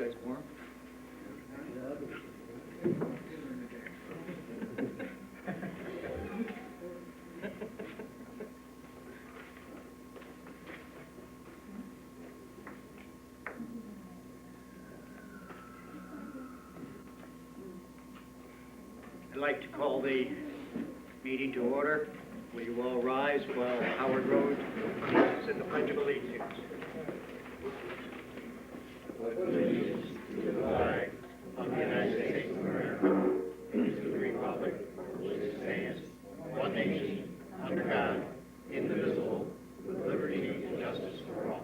guy's warm. I'd like to call the meeting to order. Will you all rise while Howard Rose leads in the Pledge of Allegiance? Pledge allegiance to the flag of the United States of America and to the republic for which it stands, one nation, under God, indivisible, with liberty and justice for all.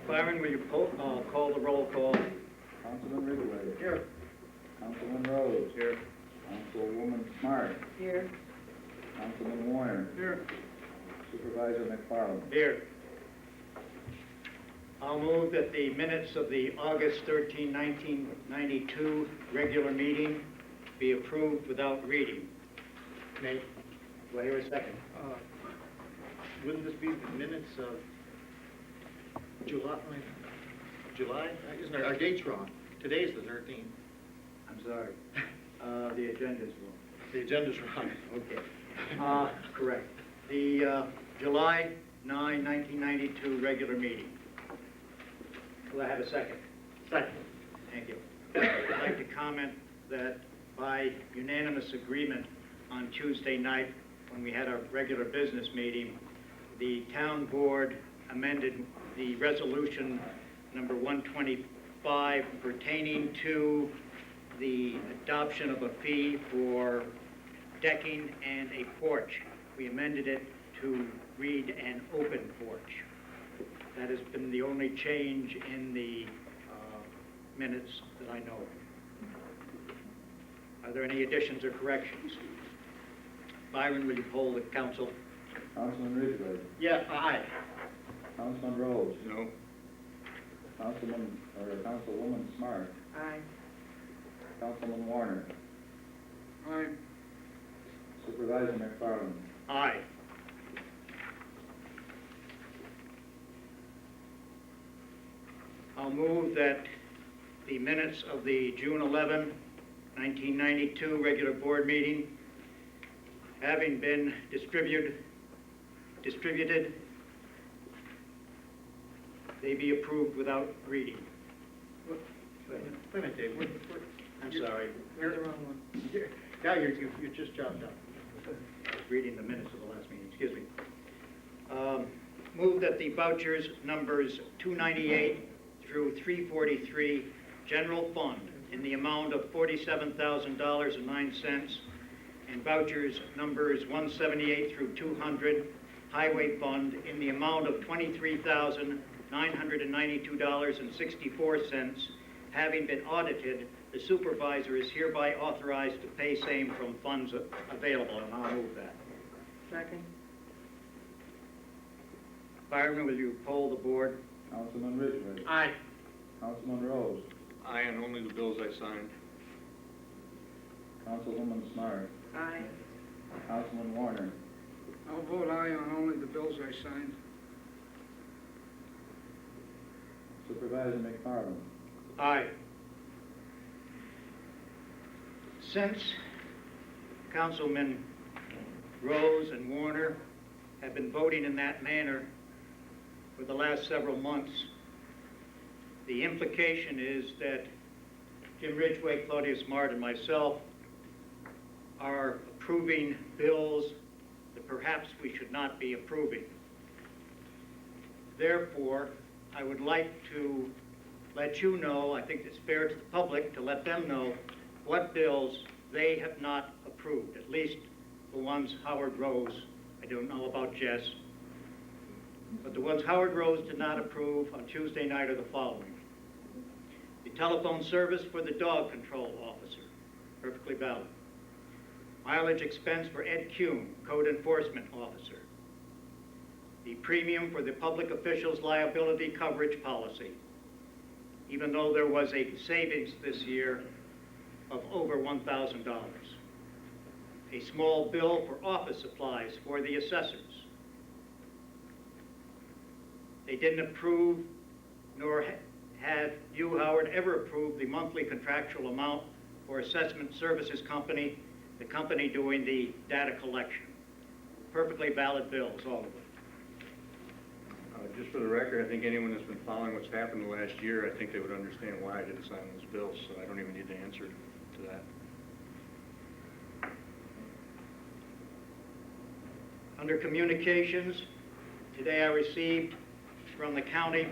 Byron, will you call the roll call? Councilman Ridgway. Here. Councilman Rose. Here. Councilwoman Smart. Here. Councilman Warner. Here. Supervisor McFarland. Here. I'll move that the minutes of the August 13, 1992 regular meeting be approved without reading. Nate, Do I hear a second? wouldn't this be the minutes of July? Isn't our date's wrong. Today's the 13th. I'm sorry. The agenda's wrong. The agenda's wrong. Okay. Correct. The July 9, 1992 regular meeting. Will I have a second? Second. Thank you. I'd like to comment that by unanimous agreement on Tuesday night, when we had our regular business meeting, the town board amended the resolution number 125 pertaining to the adoption of a fee for decking and a porch. We amended it to read an open porch. That has been the only change in the minutes that I know of. Are there any additions or corrections? Byron, will you poll the council? Councilman Ridgway. Yeah, aye. Councilman Rose. No. Councilwoman Smart. Aye. Councilman Warner. Aye. Supervisor McFarland. Aye. I'll move that the minutes of the June 11, 1992 regular board meeting, having been distributed, they be approved without reading. Wait a minute, Dave. I'm sorry. You're the wrong one. Now you just jumped up. I was reading the minutes of the last meeting, excuse me. Move that the vouchers numbers 298 through 343, general fund, in the amount of $47,000.09, and vouchers numbers 178 through 200, highway fund, in the amount of $23,992.64, having been audited, the supervisor is hereby authorized to pay same from funds available, and I'll move that. Second. Byron, will you poll the board? Councilman Ridgway. Aye. Councilman Rose. Aye, and only the bills I signed. Councilwoman Smart. Aye. Councilman Warner. I'll vote aye on only the bills I signed. Supervisor McFarland. Aye. Since Councilmen Rose and Warner have been voting in that manner for the last several months, the implication is that Jim Ridgway, Claudia Smart, and myself are approving bills that perhaps we should not be approving. Therefore, I would like to let you know, I think it's fair to the public to let them know what bills they have not approved, at least the ones Howard Rose, I don't know about Jess, but the ones Howard Rose did not approve on Tuesday night are the following. The telephone service for the dog control officer, perfectly valid. Mileage expense for Ed Kuhn, code enforcement officer. The premium for the public officials liability coverage policy, even though there was a savings this year of over $1,000. A small bill for office supplies for the assessors. They didn't approve, nor have you, Howard, ever approved the monthly contractual amount for assessment services company, the company doing the data collection. Perfectly valid bills, all of them. Just for the record, I think anyone that's been following what's happened the last year, I think they would understand why I didn't sign those bills, so I don't even need to answer to that. Under communications, today I received from the county,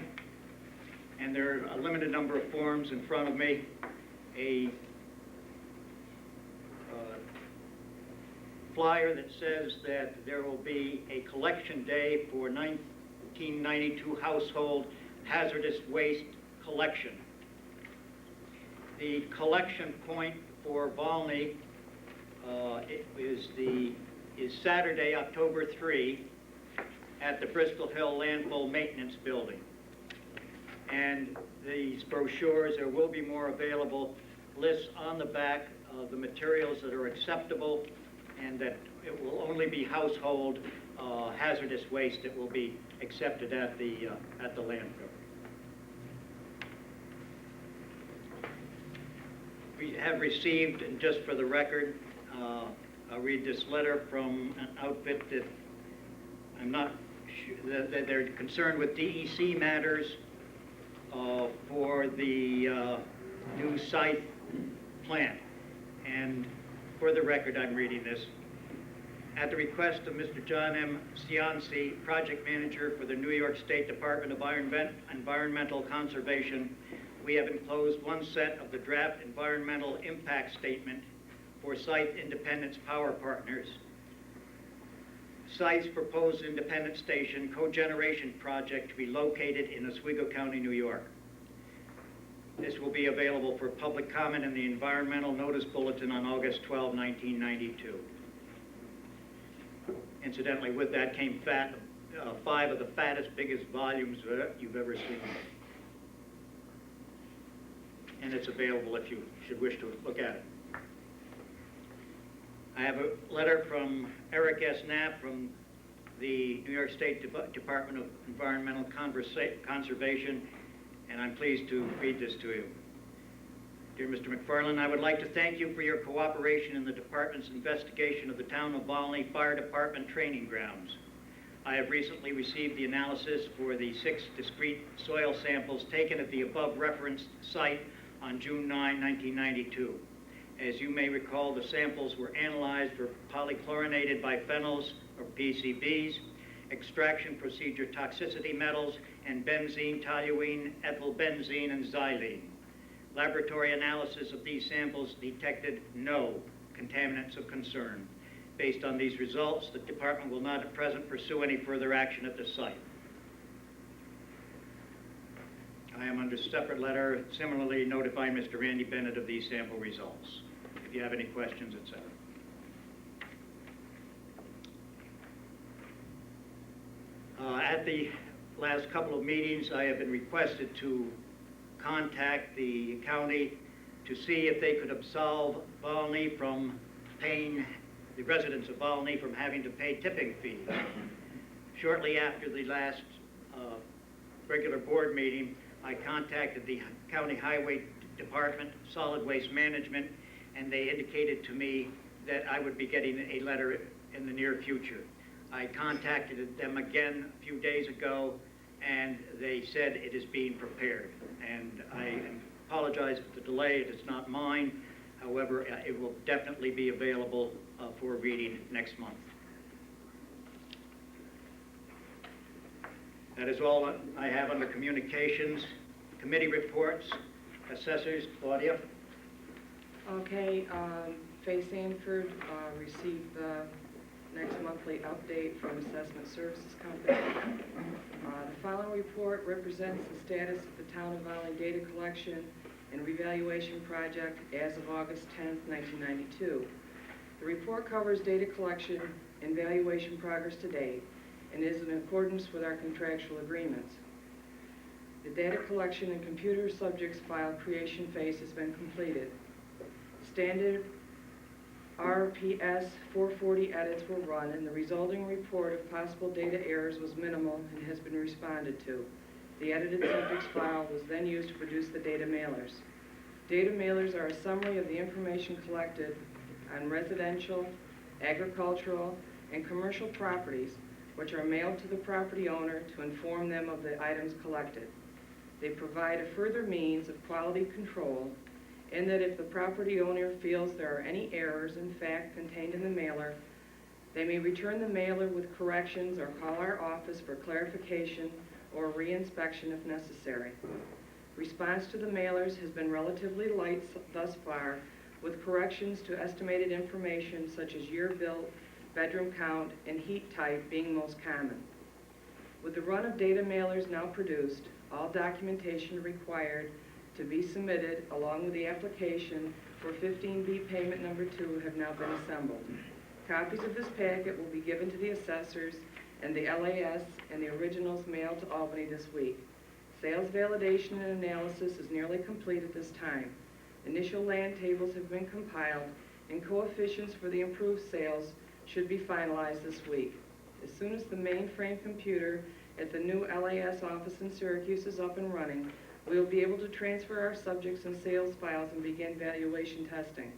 and there are a limited number of forms in front of me, a flyer that says that there will be a collection day for 1992 household hazardous waste collection. The collection point for Volney is Saturday, October 3, at the Bristol Hill Landfill Maintenance Building. And these brochures, there will be more available, lists on the back of the materials that are acceptable, and that it will only be household hazardous waste that will be accepted at the landfill. We have received, and just for the record, I'll read this letter from an outfit that I'm not sure, that they're concerned with DEC matters for the new site plant. And for the record, I'm reading this. At the request of Mr. John M. Cianci, Project Manager for the New York State Department of Environmental Conservation, we have enclosed one set of the draft environmental impact statement for Site Independence Power Partners. Site's proposed independent station cogeneration project to be located in Oswego County, New York. This will be available for public comment in the Environmental Notice Bulletin on August 12, 1992. Incidentally, with that came 5 of the fattest, biggest volumes you've ever seen. And it's available if you should wish to look at it. I have a letter from Eric S. Knapp from the New York State Department of Environmental Conservation, and I'm pleased to read this to you. Dear Mr. McFarland, I would like to thank you for your cooperation in the department's investigation of the town of Volney Fire Department training grounds. I have recently received the analysis for the 6 discrete soil samples taken at the above referenced site on June 9, 1992. As you may recall, the samples were analyzed for polychlorinated biphenyls, or PCBs, extraction procedure toxicity metals, and benzene, toluene, ethylbenzene, and xylene. Laboratory analysis of these samples detected no contaminants of concern. Based on these results, the department will not at present pursue any further action at the site. I am under separate letter similarly notifying Mr. Randy Bennett of these sample results. If you have any questions, etc. At the last couple of meetings, I have been requested to contact the county to see if they could absolve Volney from paying, the residents of Volney from having to pay tipping fees. Shortly after the last regular board meeting, I contacted the County Highway Department, Solid Waste Management, and they indicated to me that I would be getting a letter in the near future. I contacted them again a few days ago, and they said it is being prepared. And I apologize for the delay. It is not mine. However, it will definitely be available for reading next month. That is all I have under communications. Committee reports. Assessors, Claudia. Okay, Faye Sanford received the next monthly update from Assessment Services Company. The following report represents the status of the Town of Volney data collection and revaluation project as of August 10th, 1992. The report covers data collection and valuation progress to date and is in accordance with our contractual agreements. The data collection and computer subjects file creation phase has been completed. Standard RPS 440 edits were run, and the resulting report of possible data errors was minimal and has been responded to. The edited subjects file was then used to produce the data mailers. Data mailers are a summary of the information collected on residential, agricultural, and commercial properties, which are mailed to the property owner to inform them of the items collected. They provide a further means of quality control in that if the property owner feels there are any errors in fact contained in the mailer, they may return the mailer with corrections or call our office for clarification or reinspection if necessary. Response to the mailers has been relatively light thus far, with corrections to estimated information such as year built, bedroom count, and heat type being most common. With the run of data mailers now produced, all documentation required to be submitted along with the application for 15B payment number 2 have now been assembled. Copies of this packet will be given to the assessors and the LAS, and the originals mailed to Albany this week. Sales validation and analysis is nearly complete at this time. Initial land tables have been compiled, and coefficients for the improved sales should be finalized this week. As soon as the mainframe computer at the new LAS office in Syracuse is up and running, we will be able to transfer our subjects and sales files and begin valuation testing.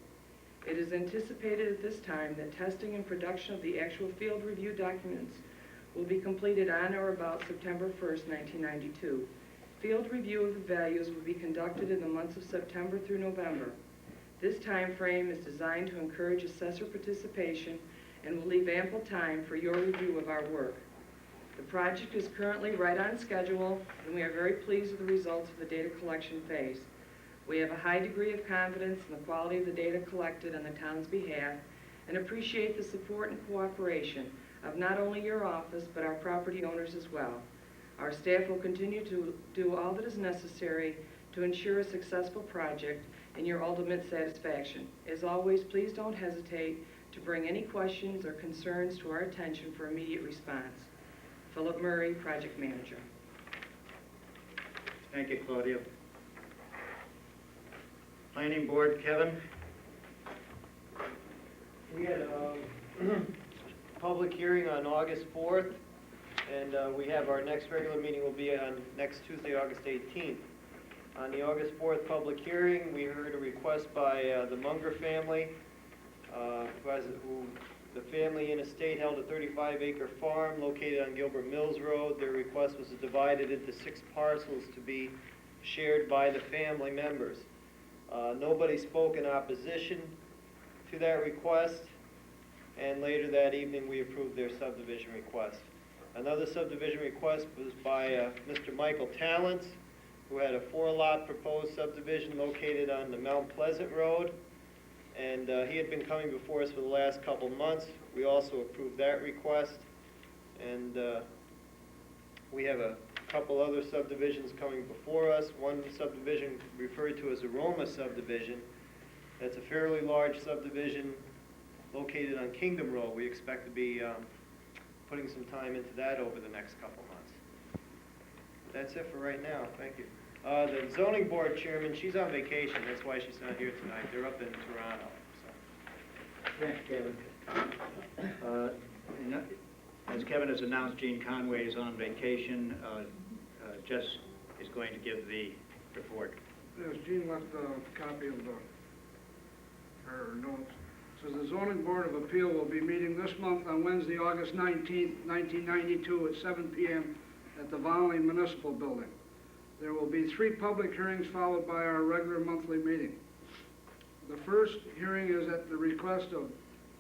It is anticipated at this time that testing and production of the actual field review documents will be completed on or about September 1st, 1992. Field review of the values will be conducted in the months of September through November. This time frame is designed to encourage assessor participation and will leave ample time for your review of our work. The project is currently right on schedule, and we are very pleased with the results of the data collection phase. We have a high degree of confidence in the quality of the data collected on the town's behalf and appreciate the support and cooperation of not only your office, but our property owners as well. Our staff will continue to do all that is necessary to ensure a successful project and your ultimate satisfaction. As always, please don't hesitate to bring any questions or concerns to our attention for immediate response. Philip Murray, Project Manager. Thank you, Claudia. Planning Board, Kevin? We had a public hearing on August 4th, and we have our next regular meeting will be on next Tuesday, August 18th. On the August 4th public hearing, we heard a request by the Munger family, who the family in estate held a 35-acre farm located on Gilbert Mills Road. Their request was to divide it into 6 parcels to be shared by the family members. Nobody spoke in opposition to that request, and later that evening we approved their subdivision request. Another subdivision request was by Mr. Michael Talents, who had a 4-lot proposed subdivision located on the Mount Pleasant Road, and he had been coming before us for the last couple months. We also approved that request, and we have a couple other subdivisions coming before us. One subdivision referred to as Aroma subdivision. That's a fairly large subdivision located on Kingdom Road. We expect to be putting some time into that over the next couple months. That's it for right now. Thank you. The zoning board chairman, she's on vacation. That's why she's not here tonight. They're up in Toronto. So. Thanks, Kevin. As Kevin has announced, Gene Conway is on vacation. Jess is going to give the report. Yes, Jean left a copy of her notes. Says the Zoning Board of Appeal will be meeting this month on Wednesday, August 19th, 1992 at 7 p.m. at the Volney Municipal Building. There will be 3 public hearings followed by our regular monthly meeting. The first hearing is at the request of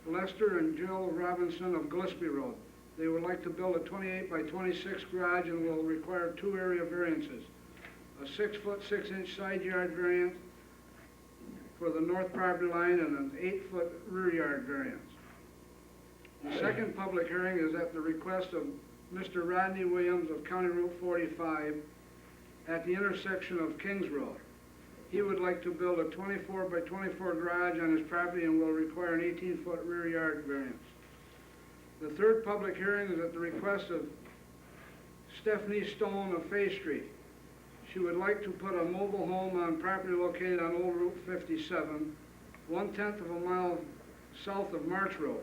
Lester and Jill Robinson of Gillespie Road. They would like to build a 28 by 26 garage and will require 2 area variances. A 6-foot 6-inch side yard variance for the north property line and an 8-foot rear yard variance. The second public hearing is at the request of Mr. Rodney Williams of County Route 45 at the intersection of Kings Road. He would like to build a 24 by 24 garage on his property and will require an 18-foot rear yard variance. The third public hearing is at the request of Stephanie Stone of Fay Street. She would like to put a mobile home on property located on Old Route 57, 1/10 of a mile south of March Road,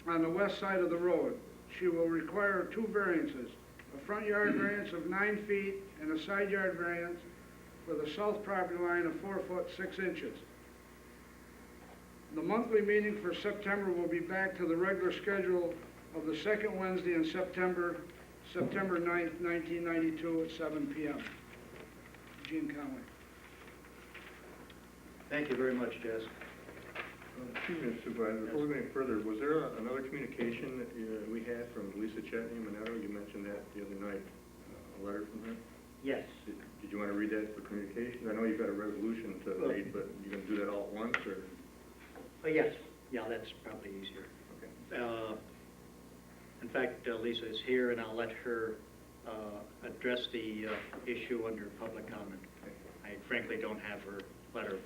on the west side of the road. She will require 2 variances, a front yard variance of 9 feet and a side yard variance with a south property line of 4 foot 6 inches. The monthly meeting for September will be back to the regular schedule of the second Wednesday in September 9th, 1992 at 7 p.m. Gene Conway. Thank you very much, Jess. Excuse me, Supervisor, before we go any further, was there another communication that we had from Lisa Chetney Monetto? You mentioned that the other night, a letter from her. Yes. Did you want to read that for communication? I know you've got a resolution to read, but you going to do that all at once, or? Yes. Yeah, that's probably easier. Okay. In fact, Lisa is here, and I'll let her address the issue under public comment. I frankly don't have her letter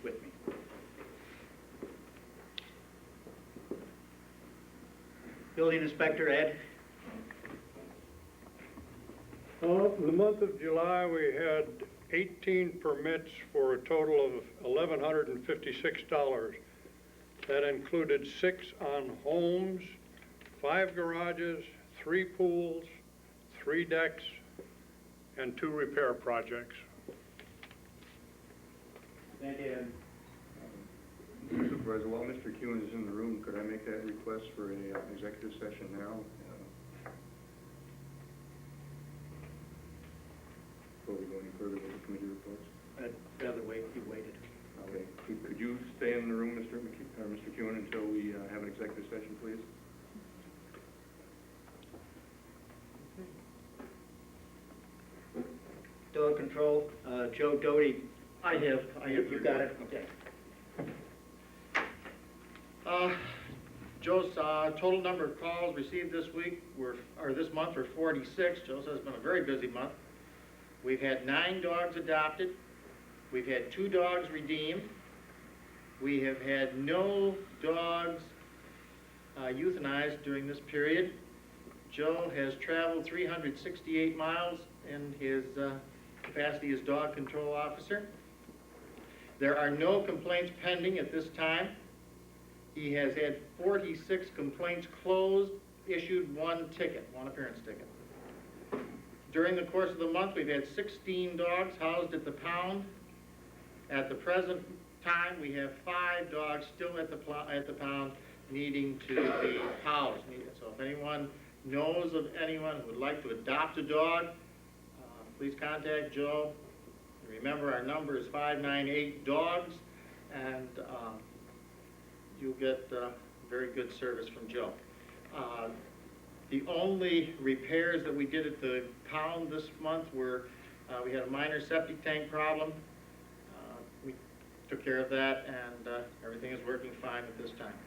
with me. Building Inspector Ed? In the month of July, we had 18 permits for a total of $1,156. That included 6 on homes, 5 garages, 3 pools, 3 decks, and 2 repair projects. Thank you. Supervisor, while Mr. Kuhn is in the room, could I make that request for a executive session now? Before we go any further with the committee reports? I'd rather wait, you waited. Okay. Could you stay in the room, Mr. Kuhn, until we have an executive session, please? Dog control, Joe Doty. I have. You got it? Okay. Joe's total number of calls received this month were 46. Joe says it's been a very busy month. We've had 9 dogs adopted. We've had 2 dogs redeemed. We have had no dogs euthanized during this period. Joe has traveled 368 miles in his capacity as dog control officer. There are no complaints pending at this time. He has had 46 complaints closed, issued 1 ticket, 1 appearance ticket. During the course of the month, we've had 16 dogs housed at the pound. At the present time, we have 5 dogs still at the pound needing to be housed. So if anyone knows of anyone who would like to adopt a dog, please contact Joe. Remember, our number is 598-DOGS, and you'll get very good service from Joe. The only repairs that we did at the pound this month were, we had a minor septic tank problem. We took care of that, and everything is working fine at this time.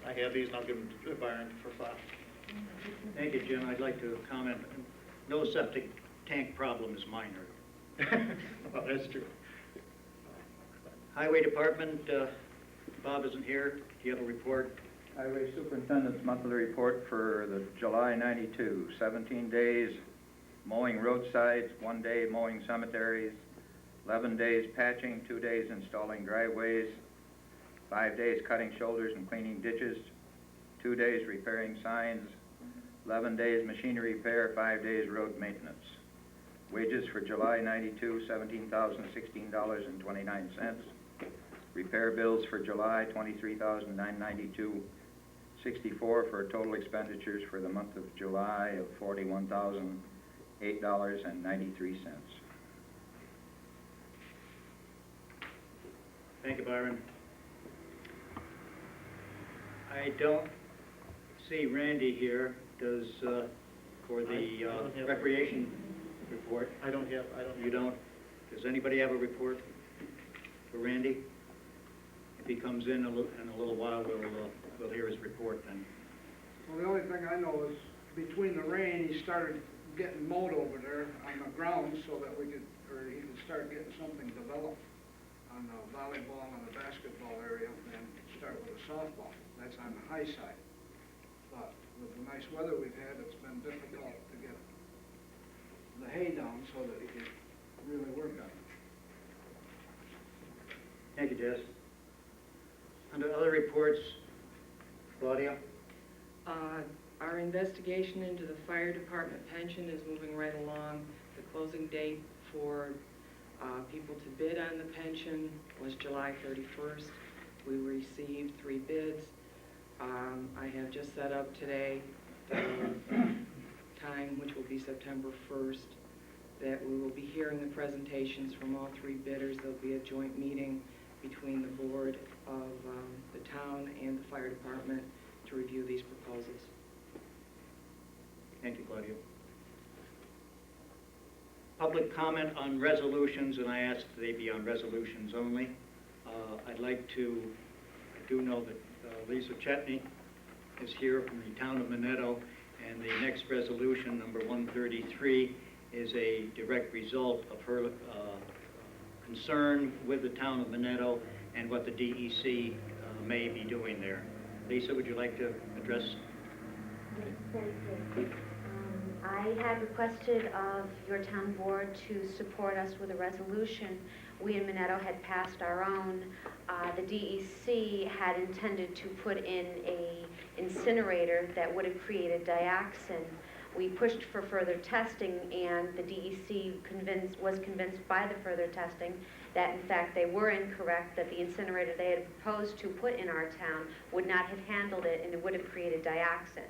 I have these, and I'll give them to Byron for file. Thank you, Jim. I'd like to comment. No septic tank problem is minor. Well, that's true. Highway Department, Bob isn't here. Do you have a report? Highway Superintendent's monthly report for the July 92, 17 days mowing roadsides, 1 day mowing cemeteries, 11 days patching, 2 days installing driveways, 5 days cutting shoulders and cleaning ditches, 2 days repairing signs, 11 days machinery repair, 5 days road maintenance. Wages for July 92, $17,016.29. Repair bills for July, $23,992.64 for total expenditures for the month of July of $41,008.93. Thank you, Byron. I don't see Randy here. Does, for the I don't have recreation report? I don't have. You don't? Does anybody have a report for Randy? If he comes in a little while, we'll hear his report then. Well, the only thing I know is between the rain, he started getting mowed over there on the ground so that he could start getting something developed on the volleyball and the basketball area, and start with a softball. That's on the high side. But with the nice weather we've had, it's been difficult to get the hay down so that he could really work on it. Thank you, Jess. Under other reports, Claudia? Our investigation into the fire department pension is moving right along. The closing date for people to bid on the pension was July 31st. We received 3 bids. I have just set up today the time, which will be September 1st, that we will be hearing the presentations from all 3 bidders. There'll be a joint meeting between the board of the town and the fire department to review these proposals. Thank you, Claudia. Public comment on resolutions, and I ask that they be on resolutions only. I do know that Lisa Chetney is here from the town of Minetto, and the next resolution, number 133, is a direct result of her concern with the town of Minetto and what the DEC may be doing there. Lisa, would you like to address? Yes, thank you. I had requested of your town board to support us with a resolution. We in Minetto had passed our own. The DEC had intended to put in a incinerator that would have created dioxin. We pushed for further testing, and the DEC was convinced by the further testing that in fact they were incorrect, that the incinerator they had proposed to put in our town would not have handled it, and it would have created dioxin.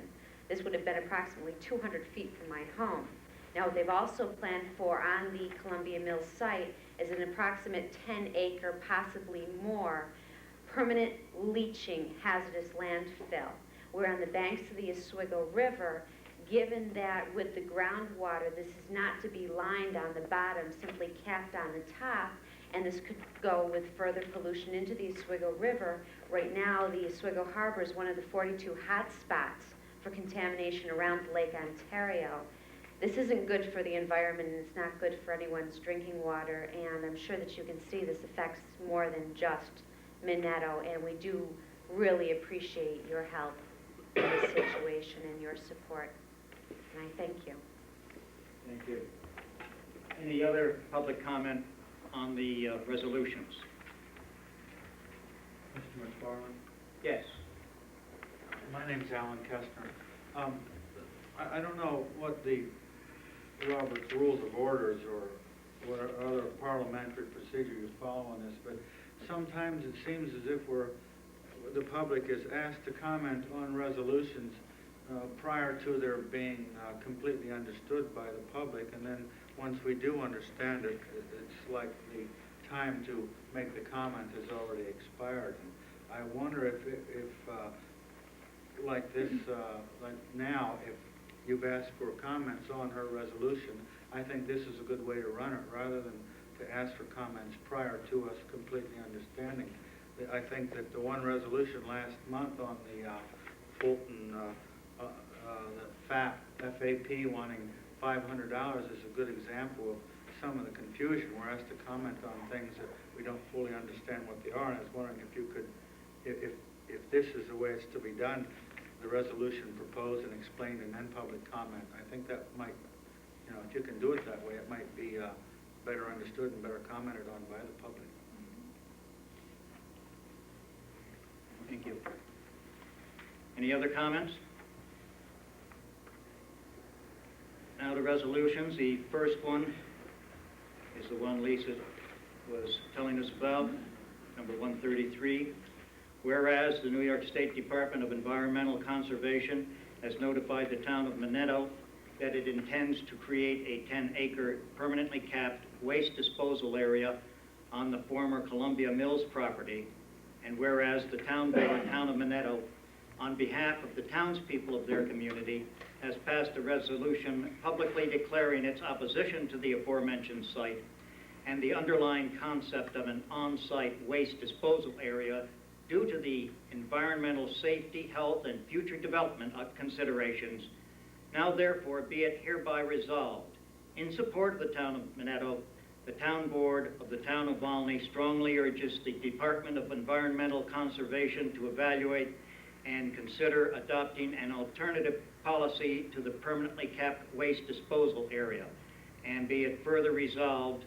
This would have been approximately 200 feet from my home. Now, what they've also planned for on the Columbia Mills site is an approximate 10-acre, possibly more, permanent leaching hazardous landfill. We're on the banks of the Oswego River. Given that with the groundwater, this is not to be lined on the bottom, simply capped on the top, and this could go with further pollution into the Oswego River. Right now, the Oswego Harbor is one of the 42 hot spots for contamination around Lake Ontario. This isn't good for the environment, and it's not good for anyone's drinking water, and I'm sure that you can see this affects more than just Minetto, and we do really appreciate your help in this situation and your support, and I thank you. Thank you. Any other public comment on the resolutions? Mr. McFarland? Yes. My name's Alan Kestner. I don't know what the Robert's Rules of Orders or what other parliamentary procedure you follow on this, but sometimes it seems as if the public is asked to comment on resolutions prior to their being completely understood by the public, and then once we do understand it, it's like the time to make the comment has already expired. And I wonder if like this, like now, if you've asked for comments on her resolution, I think this is a good way to run it, rather than to ask for comments prior to us completely understanding. I think that the one resolution last month on the Fulton, the FAP wanting $500 is a good example of some of the confusion. We're asked to comment on things that we don't fully understand what they are, and I was wondering if you could, if this is the way it's to be done, the resolution proposed and explained and then public comment. I think that might, if you can do it that way, it might be better understood and better commented on by the public. Thank you. Any other comments? Now the resolutions. The first one is the one Lisa was telling us about, number 133. Whereas the New York State Department of Environmental Conservation has notified the town of Minetto that it intends to create a 10-acre permanently capped waste disposal area on the former Columbia Mills property, and whereas the town board, town of Minetto, on behalf of the townspeople of their community, has passed a resolution publicly declaring its opposition to the aforementioned site and the underlying concept of an on-site waste disposal area due to the environmental safety, health, and future development considerations. Now therefore be it hereby resolved, in support of the town of Minetto, the town board of the town of Volney strongly urges the Department of Environmental Conservation to evaluate and consider adopting an alternative policy to the permanently capped waste disposal area. And be it further resolved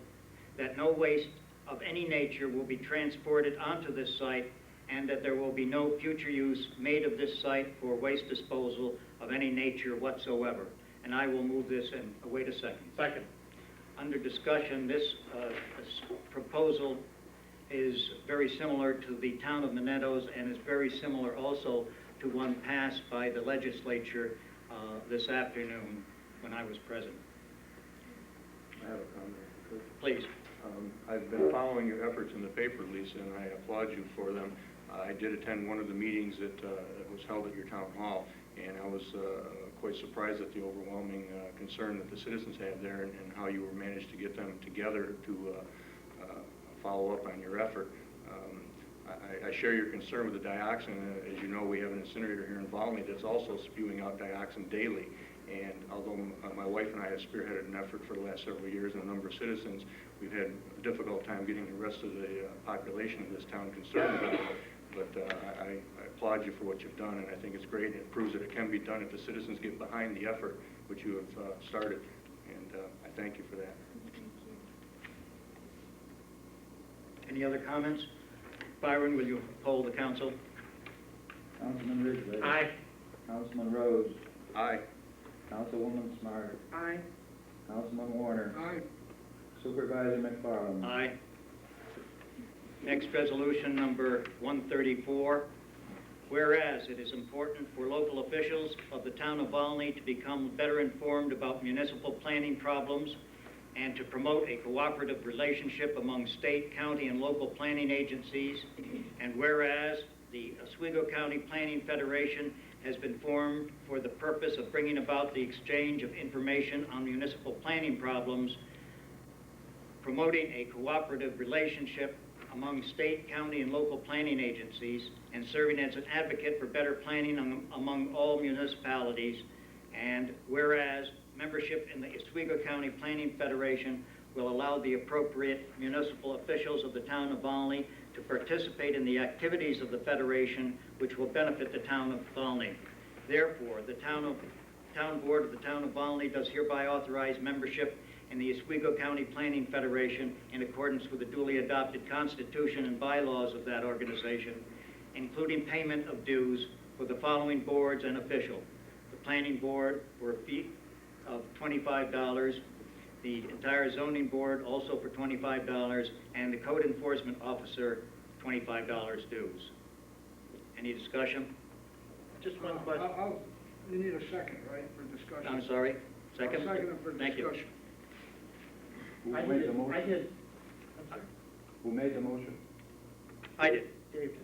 that no waste of any nature will be transported onto this site and that there will be no future use made of this site for waste disposal of any nature whatsoever. And I will move this and await a second. Second. Under discussion, this proposal is very similar to the town of Minettos and is very similar also to one passed by the legislature this afternoon when I was present. I have a comment. Please. I've been following your efforts in the paper, Lisa, and I applaud you for them. I did attend one of the meetings that was held at your town hall, and I was quite surprised at the overwhelming concern that the citizens have there and how you were managed to get them together to follow up on your effort. I share your concern with the dioxin. As you know, we have an incinerator here in Volney that's also spewing out dioxin daily. And although my wife and I have spearheaded an effort for the last several years and a number of citizens, we've had a difficult time getting the rest of the population of this town concerned about it. But I applaud you for what you've done, and I think it's great, and it proves that it can be done if the citizens get behind the effort which you have started. And I thank you for that. Any other comments? Byron, will you poll the council? Councilman Ridgway. Aye. Councilman Rose. Aye. Councilwoman Smart. Aye. Councilman Warner. Aye. Supervisor McFarland. Aye. Next resolution, number 134. Whereas it is important for local officials of the town of Volney to become better informed about municipal planning problems and to promote a cooperative relationship among state, county, and local planning agencies, and whereas the Oswego County Planning Federation has been formed for the purpose of bringing about the exchange of information on municipal planning problems, promoting a cooperative relationship among state, county, and local planning agencies, and serving as an advocate for better planning among all municipalities. And whereas membership in the Oswego County Planning Federation will allow the appropriate municipal officials of the town of Volney to participate in the activities of the Federation, which will benefit the town of Volney. Therefore, the town board of the town of Volney does hereby authorize membership in the Oswego County Planning Federation in accordance with the duly adopted constitution and bylaws of that organization, including payment of dues for the following boards and official. The planning board for a fee of $25, the entire zoning board also for $25, and the code enforcement officer, $25 dues. Any discussion? Just one question. You need a second, right, for discussion? I'm sorry, second? I'll second it for Thank you. discussion. Who made the motion? I'm sorry. Who made the motion? I did. Dave did.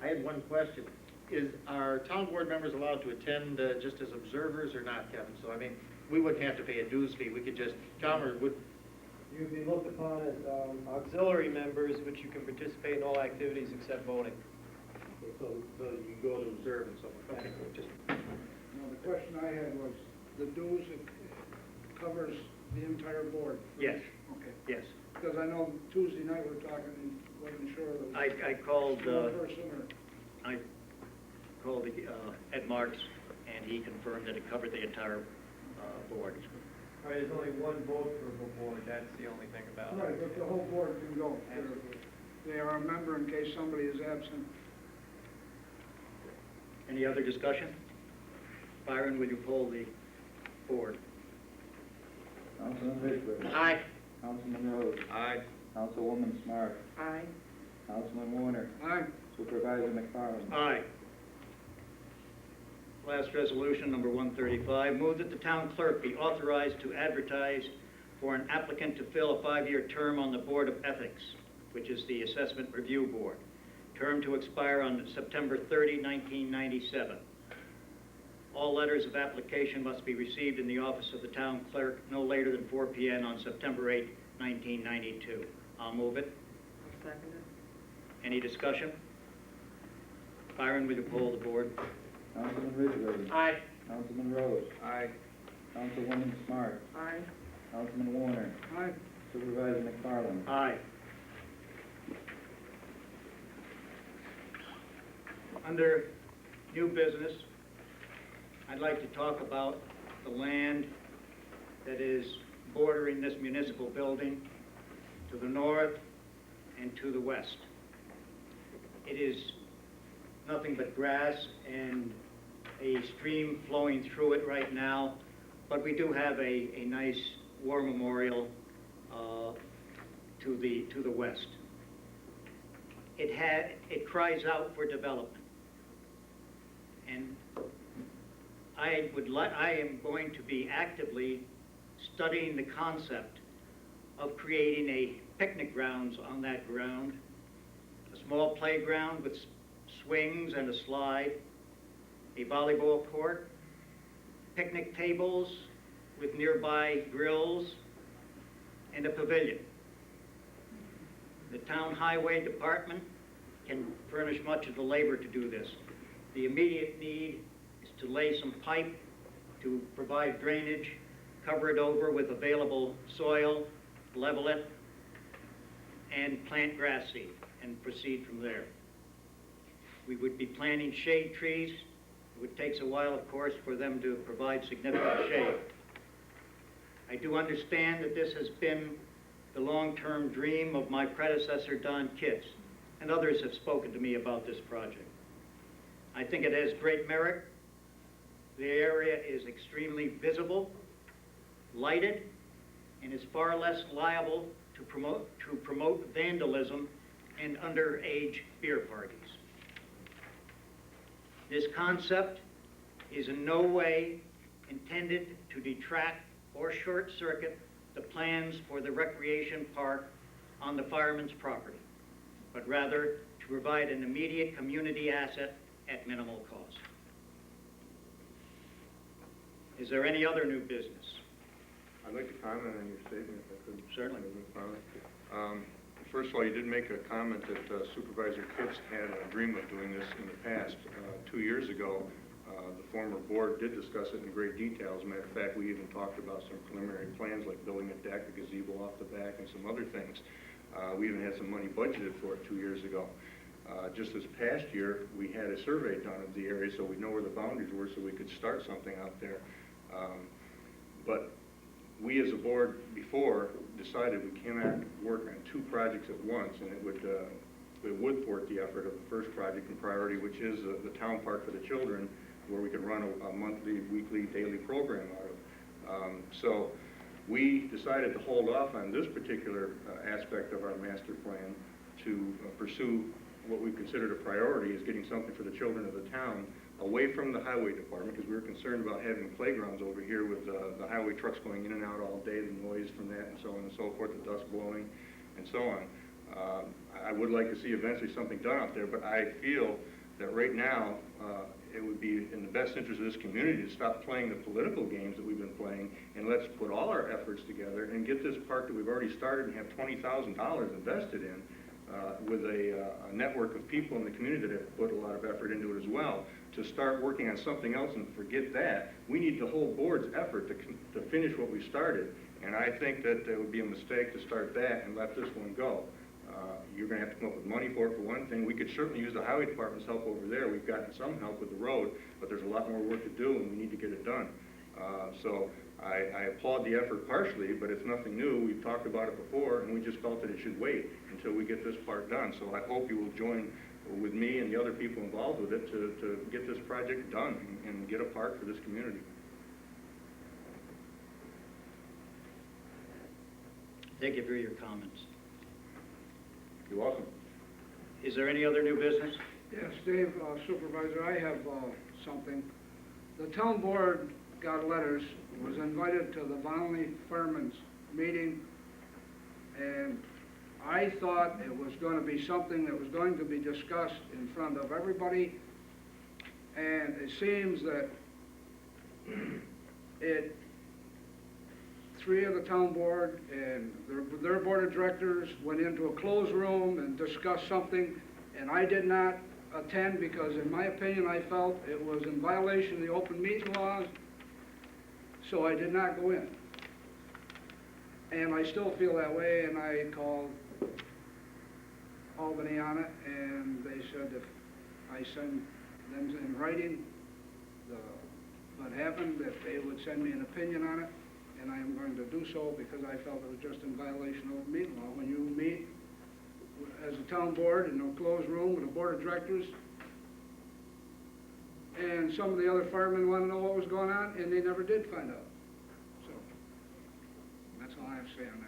I had one question. Are town board members allowed to attend just as observers or not, Kevin? So, I mean, we wouldn't have to pay a dues fee. We could just come, or would, You'd be looked upon as auxiliary members, but you can participate in all activities except voting. so you go to observe and so on. Okay, just, Now, the question I had was, the dues, it covers the entire board? Yes. Okay. Yes. Because I know Tuesday night we were talking, and wasn't sure of the I called, one person or... I called Ed Marks, and he confirmed that it covered the entire board. All right, there's only one vote for the board, that's the only thing about it. Right, but the whole board can go. Absolutely. They are a member in case somebody is absent. Any other discussion? Byron, will you poll the board? Councilman Ridgway. aye. Councilman Rose. Aye. Councilwoman Smart. Aye. Councilman Warner. Aye. Supervisor McFarland. Aye. Last resolution, number 135, move that the town clerk be authorized to advertise for an applicant to fill a 5-year term on the Board of Ethics, which is the Assessment Review Board, term to expire on September 30, 1997. All letters of application must be received in the office of the town clerk no later than 4 p.m. on September 8, 1992. I'll move it. I'll second it. Any discussion? Byron, will you poll the board? Councilman Ridgway. Aye. Councilman Rose. Aye. Councilwoman Smart. Aye. Councilman Warner. Aye. Supervisor McFarland. Aye. Under new business, I'd like to talk about the land that is bordering this municipal building to the north and to the west. It is nothing but grass and a stream flowing through it right now, but we do have a nice war memorial to the west. It cries out for development, and I am going to be actively studying the concept of creating a picnic grounds on that ground, a small playground with swings and a slide, a volleyball court, picnic tables with nearby grills, and a pavilion. The town highway department can furnish much of the labor to do this. The immediate need is to lay some pipe to provide drainage, cover it over with available soil, level it, and plant grass seed, and proceed from there. We would be planting shade trees. It takes a while, of course, for them to provide significant shade. I do understand that this has been the long-term dream of my predecessor, Don Kitts, and others have spoken to me about this project. I think it has great merit. The area is extremely visible, lighted, and is far less liable to promote vandalism and underage beer parties. This concept is in no way intended to detract or short-circuit the plans for the recreation park on the fireman's property, but rather to provide an immediate community asset at minimal cost. Is there any other new business? I'd like to comment on your statement, if I could. Certainly. First of all, you did make a comment that Supervisor Kitts had a dream of doing this in the past. 2 years ago, the former board did discuss it in great detail. As a matter of fact, we even talked about some preliminary plans like building a deck, a gazebo off the back, and some other things. We even had some money budgeted for it 2 years ago. Just this past year, we had a survey done of the area so we know where the boundaries were so we could start something out there. But we as a board before decided we cannot work on 2 projects at once, and it would thwart the effort of the first project and priority, which is the town park for the children, where we could run a monthly, weekly, daily program out of. So we decided to hold off on this particular aspect of our master plan to pursue what we considered a priority, is getting something for the children of the town away from the highway department, because we were concerned about having playgrounds over here with the highway trucks going in and out all day, the noise from that and so on and so forth, the dust blowing and so on. I would like to see eventually something done out there, but I feel that right now it would be in the best interest of this community to stop playing the political games that we've been playing, and let's put all our efforts together and get this park that we've already started and have $20,000 invested in with a network of people in the community that have put a lot of effort into it as well, to start working on something else and forget that. We need the whole board's effort to finish what we started, and I think that it would be a mistake to start that and let this one go. You're going to have to come up with money for it, for one thing. We could certainly use the highway department's help over there. We've gotten some help with the road, but there's a lot more work to do, and we need to get it done. So I applaud the effort partially, but it's nothing new. We've talked about it before, and we just felt that it should wait until we get this part done. So I hope you will join with me and the other people involved with it to get this project done and get a park for this community. Thank you for your comments. You're welcome. Is there any other new business? Yes, Dave, Supervisor, I have something. The town board got letters, was invited to the Volney Firemen's meeting, and I thought it was going to be something that was going to be discussed in front of everybody, and it seems that three of the town board and their board of directors went into a closed room and discussed something, and I did not attend because, in my opinion, I felt it was in violation of the open meeting laws, so I did not go in. And I still feel that way, and I called Albany on it, and they said if I send them in writing what happened, that they would send me an opinion on it, and I am going to do so because I felt it was just in violation of open meeting law. When you meet as a town board in a closed room with a board of directors. And some of the other firemen wanted to know what was going on, and they never did find out. So, that's all I have to say on that.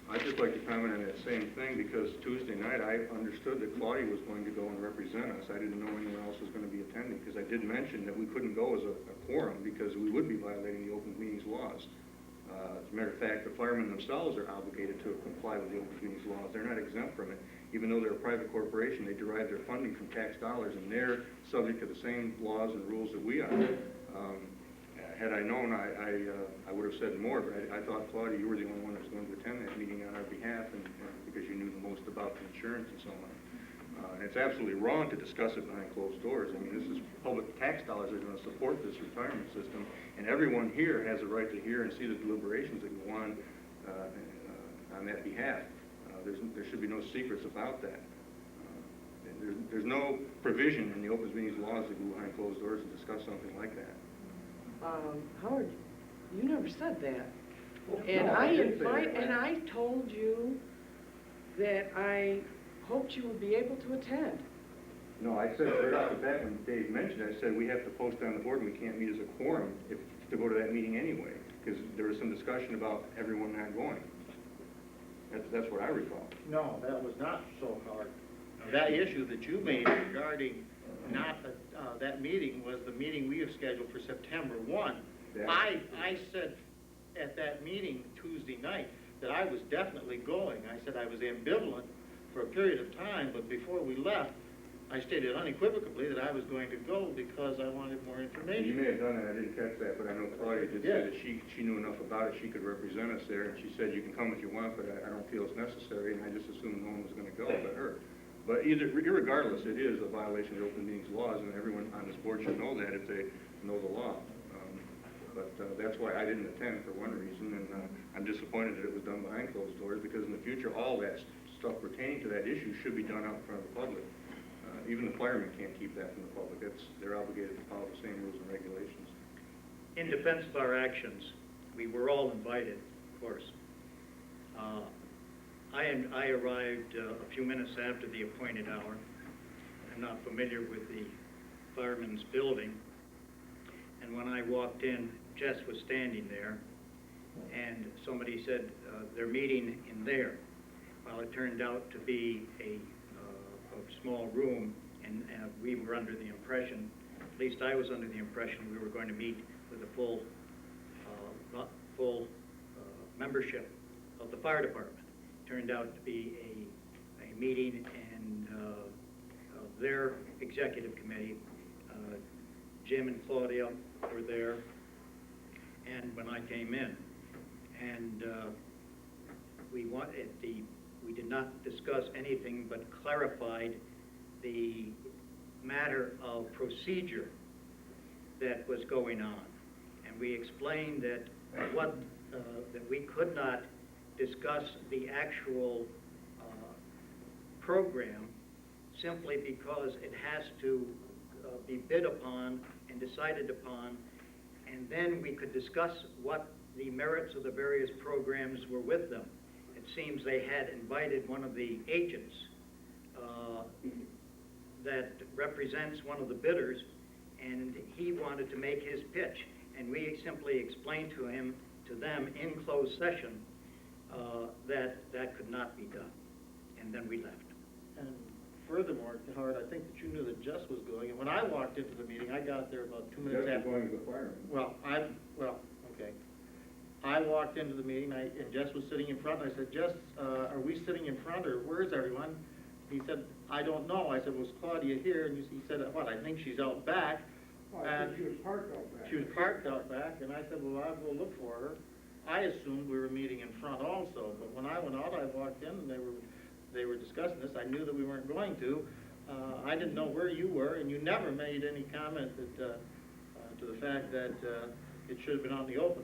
I'd just like to comment on that same thing, because Tuesday night, I understood that Claudia was going to go and represent us. I didn't know anyone else was going to be attending, because I did mention that we couldn't go as a quorum, because we would be violating the open meetings laws. As a matter of fact, the firemen themselves are obligated to comply with the open meetings laws. They're not exempt from it. Even though they're a private corporation, they derive their funding from tax dollars, and they're subject to the same laws and rules that we are. Had I known, I would have said more, but I thought, Claudia, you were the only one that was going to attend that meeting on our behalf, and because you knew the most about the insurance and so on. And it's absolutely wrong to discuss it behind closed doors. I mean, this is public tax dollars that are going to support this retirement system, and everyone here has a right to hear and see the deliberations that go on that behalf. There should be no secrets about that. There's no provision in the open meetings laws to go behind closed doors and discuss something like that. Howard, you never said that. And No, I didn't say that. and I told you that I hoped you would be able to attend. No, I said right off the bat when Dave mentioned it, I said we have to post on the board and we can't meet as a quorum to go to that meeting anyway, because there was some discussion about everyone not going. That's what I recall. No, that was not so hard. That issue that you made regarding not, that meeting was the meeting we have scheduled for September 1. Yeah. I said at that meeting Tuesday night that I was definitely going. I said I was ambivalent for a period of time, but before we left, I stated unequivocally that I was going to go because I wanted more information. You may have done that, I didn't catch that, but I know Claudia did say that she knew enough about it, she could represent us there, and she said, you can come if you want, but I don't feel it's necessary, and I just assumed no one was gonna go but her. But irregardless, it is a violation of the open meetings laws, and everyone on this board should know that if they know the law. But that's why I didn't attend for one reason, and I'm disappointed that it was done behind closed doors, because in the future, all that stuff pertaining to that issue should be done out in front of the public. Even the firemen can't keep that from the public. They're obligated to follow the same rules and regulations. In defense of our actions, we were all invited, of course. I arrived a few minutes after the appointed hour. I'm not familiar with the firemen's building. And when I walked in, Jess was standing there, and somebody said, they're meeting in there. Well, it turned out to be a small room, and we were under the impression, at least I was under the impression, we were going to meet with a full membership of the fire department. Turned out to be a meeting and of their executive committee. Jim and Claudia were there, and when I came in, and we did not discuss anything but clarified the matter of procedure that was going on. And we explained that that we could not discuss the actual program simply because it has to be bid upon and decided upon, and then we could discuss what the merits of the various programs were with them. It seems they had invited one of the agents that represents one of the bidders, and he wanted to make his pitch. And we simply explained to them in closed session that could not be done. And then we left. And furthermore, Howard, I think that you knew that Jess was going, and when I walked into the meeting, I got there about 2 minutes Jess after. was going to the firemen. Okay. I walked into the meeting, and Jess was sitting in front, and I said, Jess, are we sitting in front, or where's everyone? He said, I don't know. I said, was Claudia here? And he said, what, I think she's out back. Well, I think she was parked out back. She was parked out back, and I said, well, I'll go look for her. I assumed we were meeting in front also, but when I went out, I walked in, and they were discussing this. I knew that we weren't going to. I didn't know where you were, and you never made any comment that, to the fact that it should have been on the open.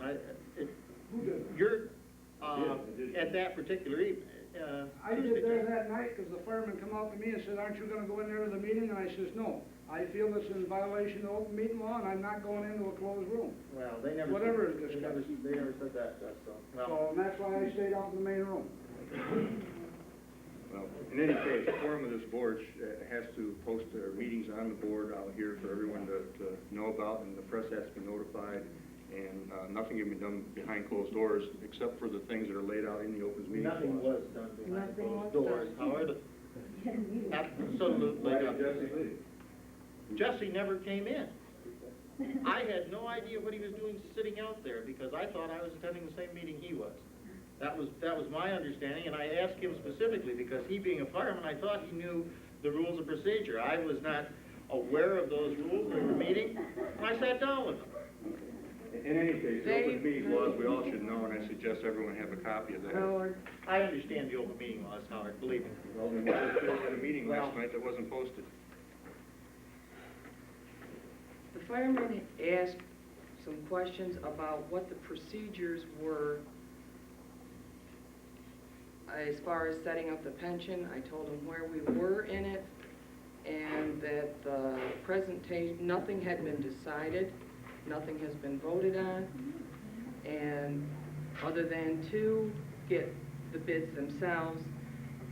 Who did? You're, at that particular evening. I did there that night because the fireman come out to me and said, aren't you gonna go in there to the meeting? And I says, no. I feel this is in violation of open meeting law, and I'm not going into a closed room. Well, they never. Whatever said, is discussed. They never said that, so. Well, So, and that's why I stayed out in the main room. Well, in any case, the forum of this board has to post their meetings on the board out here for everyone to know about, and the press has to be notified, and nothing can be done behind closed doors, except for the things that are laid out in the open meetings law. Nothing was done behind Nothing closed was doors, done. Howard. Absolutely Why did not. Jesse leave? Jesse never came in. I had no idea what he was doing sitting out there, because I thought I was attending the same meeting he was. That was my understanding, and I asked him specifically, because he being a fireman, I thought he knew the rules of procedure. I was not aware of those rules. They were meeting, and I sat down with them. In any case, the open meetings laws, we all should know, and I suggest everyone have a copy of that. Howard, I understand the open meeting laws, Howard, believe me. Well, then why was there a meeting last night that wasn't posted? the fireman asked some questions about what the procedures were as far as setting up the pension. I told him where we were in it, and that the presentation, nothing had been decided, nothing has been voted on, and other than to get the bids themselves,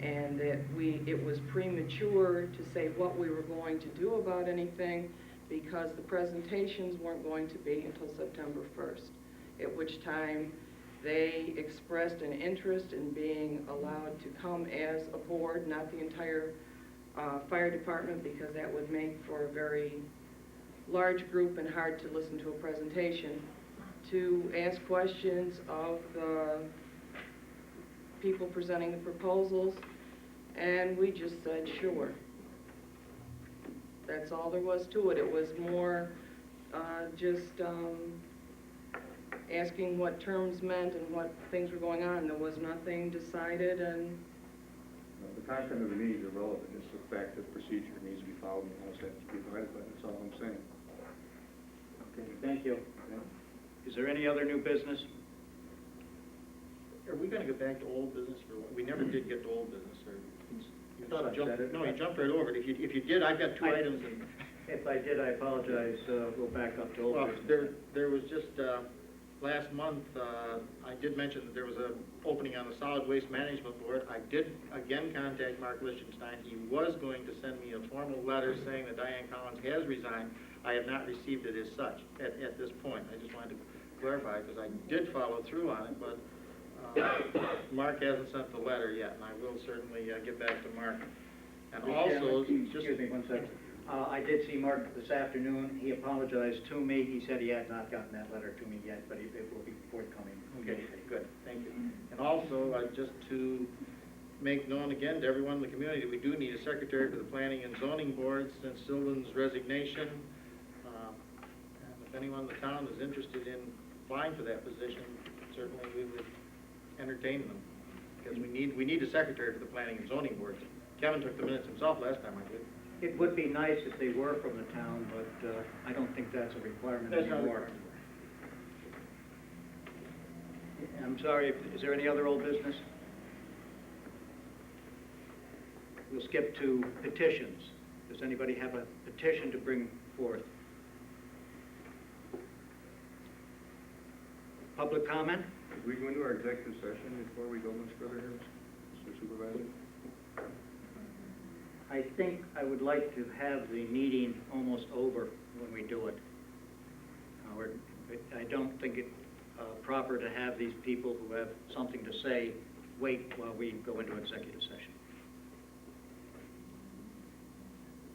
and that it was premature to say what we were going to do about anything, because the presentations weren't going to be until September 1st, at which time they expressed an interest in being allowed to come as a board, not the entire fire department, because that would make for a very large group and hard to listen to a presentation, to ask questions of the people presenting the proposals, and we just said, sure. That's all there was to it. It was more just asking what terms meant and what things were going on. There was nothing decided, and The content of the meeting is irrelevant. It's the fact that procedure needs to be followed and laws have to be abided by. That's all I'm saying. Okay, thank you. Is there any other new business? Are we gonna get back to old business, or what? We never did get to old business, or? I thought I said it. No, you jumped right over it. If you did, I've got two items, and, If I did, I apologize. We'll back up to old well, business. there was just, last month, I did mention that there was an opening on the Solid Waste Management Board. I did again contact Mark Lichtenstein. He was going to send me a formal letter saying that Diane Collins has resigned. I have not received it as such at this point. I just wanted to clarify, because I did follow through on it, but Mark hasn't sent the letter yet, and I will certainly get back to Mark. And also, just... Excuse me one second. I did see Mark this afternoon. He apologized to me. He said he had not gotten that letter to me yet, but it will be forthcoming. Okay, good, thank you. And also, just to make known again to everyone in the community, we do need a secretary for the Planning and Zoning Board since Sylvan's resignation. And if anyone in the town is interested in applying for that position, certainly we would entertain them, because we need a secretary for the Planning and Zoning Board. Kevin took the minutes himself last time, I believe. It would be nice if they were from the town, but I don't think that's a requirement That's not a anymore. I'm sorry, is there any other old business? We'll skip to petitions. Does anybody have a petition to bring forth? Public comment? Could we go into our executive session before we go much further here, Mr. Supervisor? I think I would like to have the meeting almost over when we do it. Howard, I don't think it proper to have these people who have something to say wait while we go into executive session.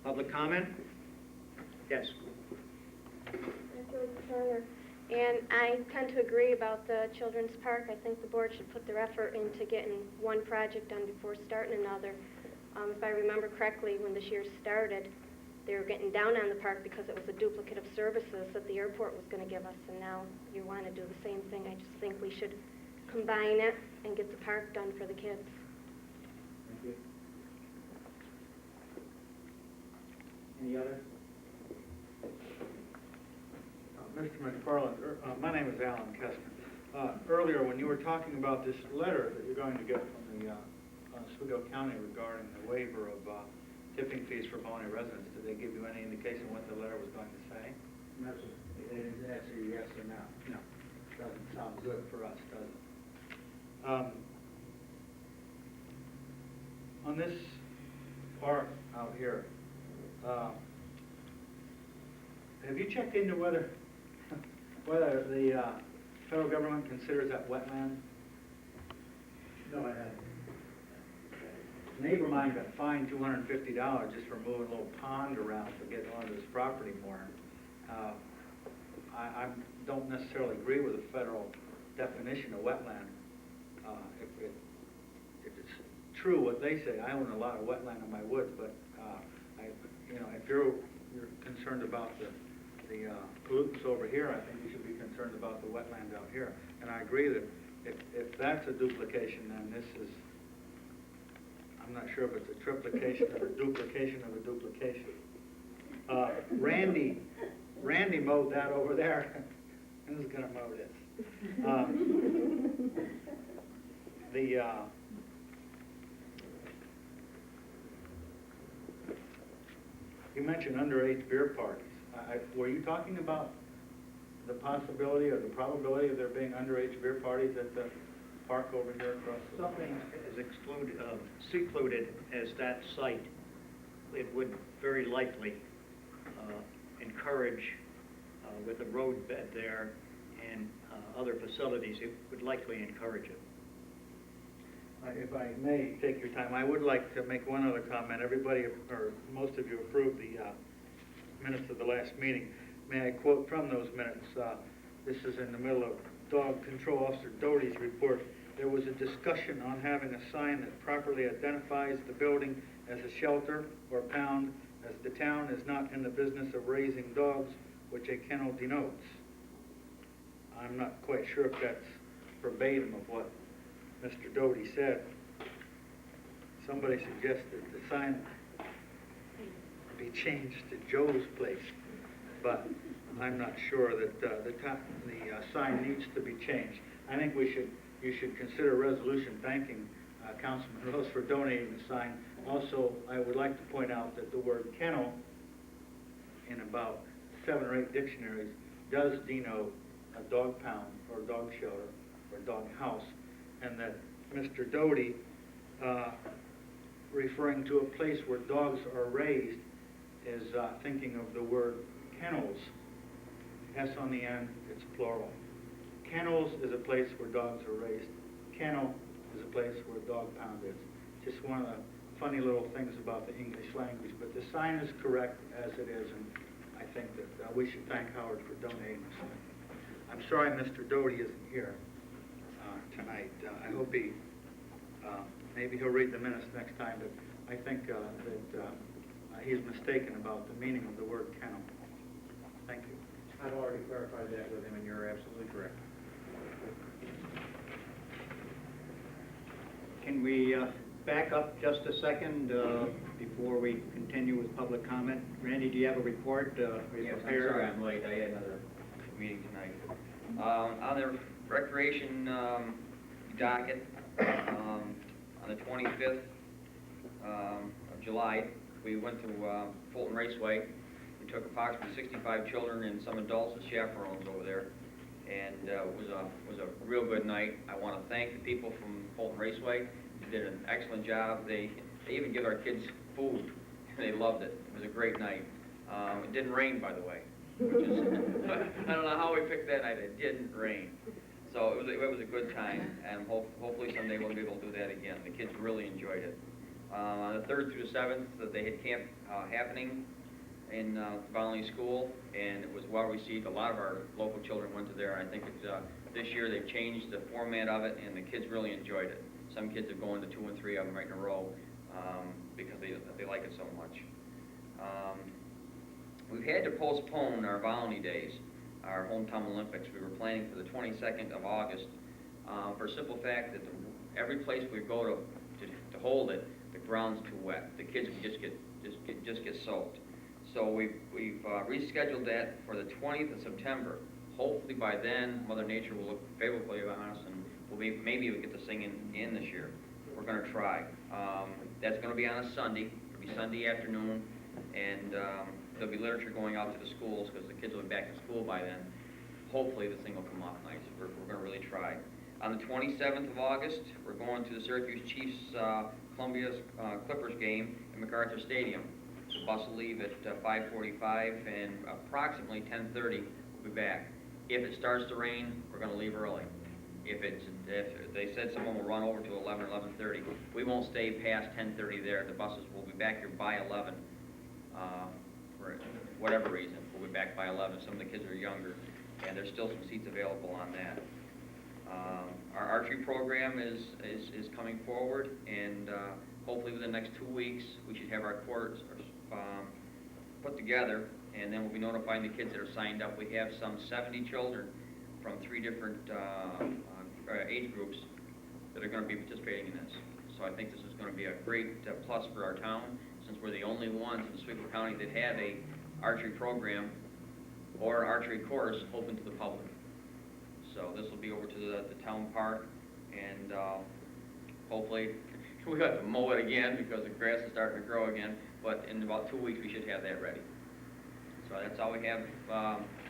Public comment? Yes. I'm Joyce Turner, and I tend to agree about the Children's Park. I think the board should put their effort into getting one project done before starting another. If I remember correctly, when this year started, they were getting down on the park because it was a duplicate of services that the airport was going to give us, and now you want to do the same thing. I just think we should combine it and get the park done for the kids. Thank you. Any other? Mr. McFarland, my name is Alan Kessler. Earlier, when you were talking about this letter that you're going to get from the Oswego County regarding the waiver of tipping fees for Volney residents, did they give you any indication what the letter was going to say? They didn't answer you yes or no. No. Doesn't sound Good for us, doesn't it? On this park out here, have you checked into whether the federal government considers that wetland? No, I haven't. A neighbor of mine got fined $250 just for moving a little pond around to get onto his property more. I don't necessarily agree with the federal definition of wetland. If it's true what they say, I own a lot of wetland in my woods, but if you're concerned about the pollutants over here, I think you should be concerned about the wetlands out here. And I agree that if that's a duplication, then this is, I'm not sure if it's a triplication or a duplication of a duplication. Randy mowed that over there. Who's gonna mow this? You mentioned underage beer parties. Were you talking about the possibility or the probability of there being underage beer parties at the park over here across the... Something as secluded as that site, it would very likely encourage, with the road bed there and other facilities, it would likely encourage it. If I may take your time, I would like to make one other comment. Everybody, or most of you, approved the minutes of the last meeting. May I quote from those minutes? This is in the middle of Dog Control Officer Doty's report. There was a discussion on having a sign that properly identifies the building as a shelter or pound, as the town is not in the business of raising dogs, which a kennel denotes. I'm not quite sure if that's verbatim of what Mr. Doty said. Somebody suggested the sign be changed to Joe's Place, but I'm not sure that the sign needs to be changed. I think you should consider a resolution thanking Councilman Rose for donating the sign. Also, I would like to point out that the word kennel in about 7 or 8 dictionaries does denote a dog pound or dog shelter or dog house, and that Mr. Doty, referring to a place where dogs are raised, is thinking of the word kennels. S on the end, it's plural. Kennels is a place where dogs are raised. Kennel is a place where dog pound is. Just one of the funny little things about the English language, but the sign is correct as it is, and I think that we should thank Howard for donating the sign. I'm sorry Mr. Doty isn't here tonight. I hope maybe he'll read the minutes next time, but I think that he's mistaken about the meaning of the word kennel. Thank you. I've already clarified that with him, and you're absolutely correct. Can we back up just a second before we continue with public comment? Randy, do you have a report? Yes, I'm sorry I'm late. I had another meeting tonight. On the recreation docket, on the 25th of July, we went to Fulton Raceway. We took approximately 65 children and some adults as chaperones over there, and it was a real good night. I want to thank the people from Fulton Raceway. They did an excellent job. They even give our kids food. They loved it. It was a great night. It didn't rain, by the way. Which is, I don't know how we picked that night. It didn't rain. So it was a good time, and hopefully someday we'll be able to do that again. The kids really enjoyed it. On the 3rd through the 7th, they had camp happening in Volney School, and it was well received. A lot of our local children went to there. I think it's, this year they've changed the format of it, and the kids really enjoyed it. Some kids have gone to 2 and 3 of them right in a row because they like it so much. We've had to postpone our Volney days, our hometown Olympics. We were planning for the 22nd of August for a simple fact that every place we go to hold it, the ground's too wet. The kids would just get soaked. So we've rescheduled that for the 20th of September. Hopefully by then, Mother Nature will look favorably on us, and maybe we'll get this thing in this year. We're going to try. That's going to be on a Sunday. It'll be Sunday afternoon, and there'll be literature going out to the schools because the kids will be back in school by then. Hopefully this thing will come off nice. We're going to really try. On the 27th of August, we're going to the Syracuse Chiefs Columbia Clippers game at MacArthur Stadium. The bus will leave at 5:45, and approximately 10:30 we'll be back. If it starts to rain, we're going to leave early. If they said someone will run over to 11 or 11:30, we won't stay past 10:30 there. The buses will be back here by 11. For whatever reason, we'll be back by 11. Some of the kids are younger, and there's still some seats available on that. Our archery program is coming forward, and hopefully within the next 2 weeks, we should have our courts put together, and then we'll be notifying the kids that are signed up. We have some 70 children from 3 different age groups that are going to be participating in this. So I think this is going to be a great plus for our town, since we're the only ones in Oswego County that have a archery program or archery course open to the public. So this will be over to the town park, and hopefully we have to mow it again because the grass is starting to grow again, but in about 2 weeks we should have that ready. So that's all we have.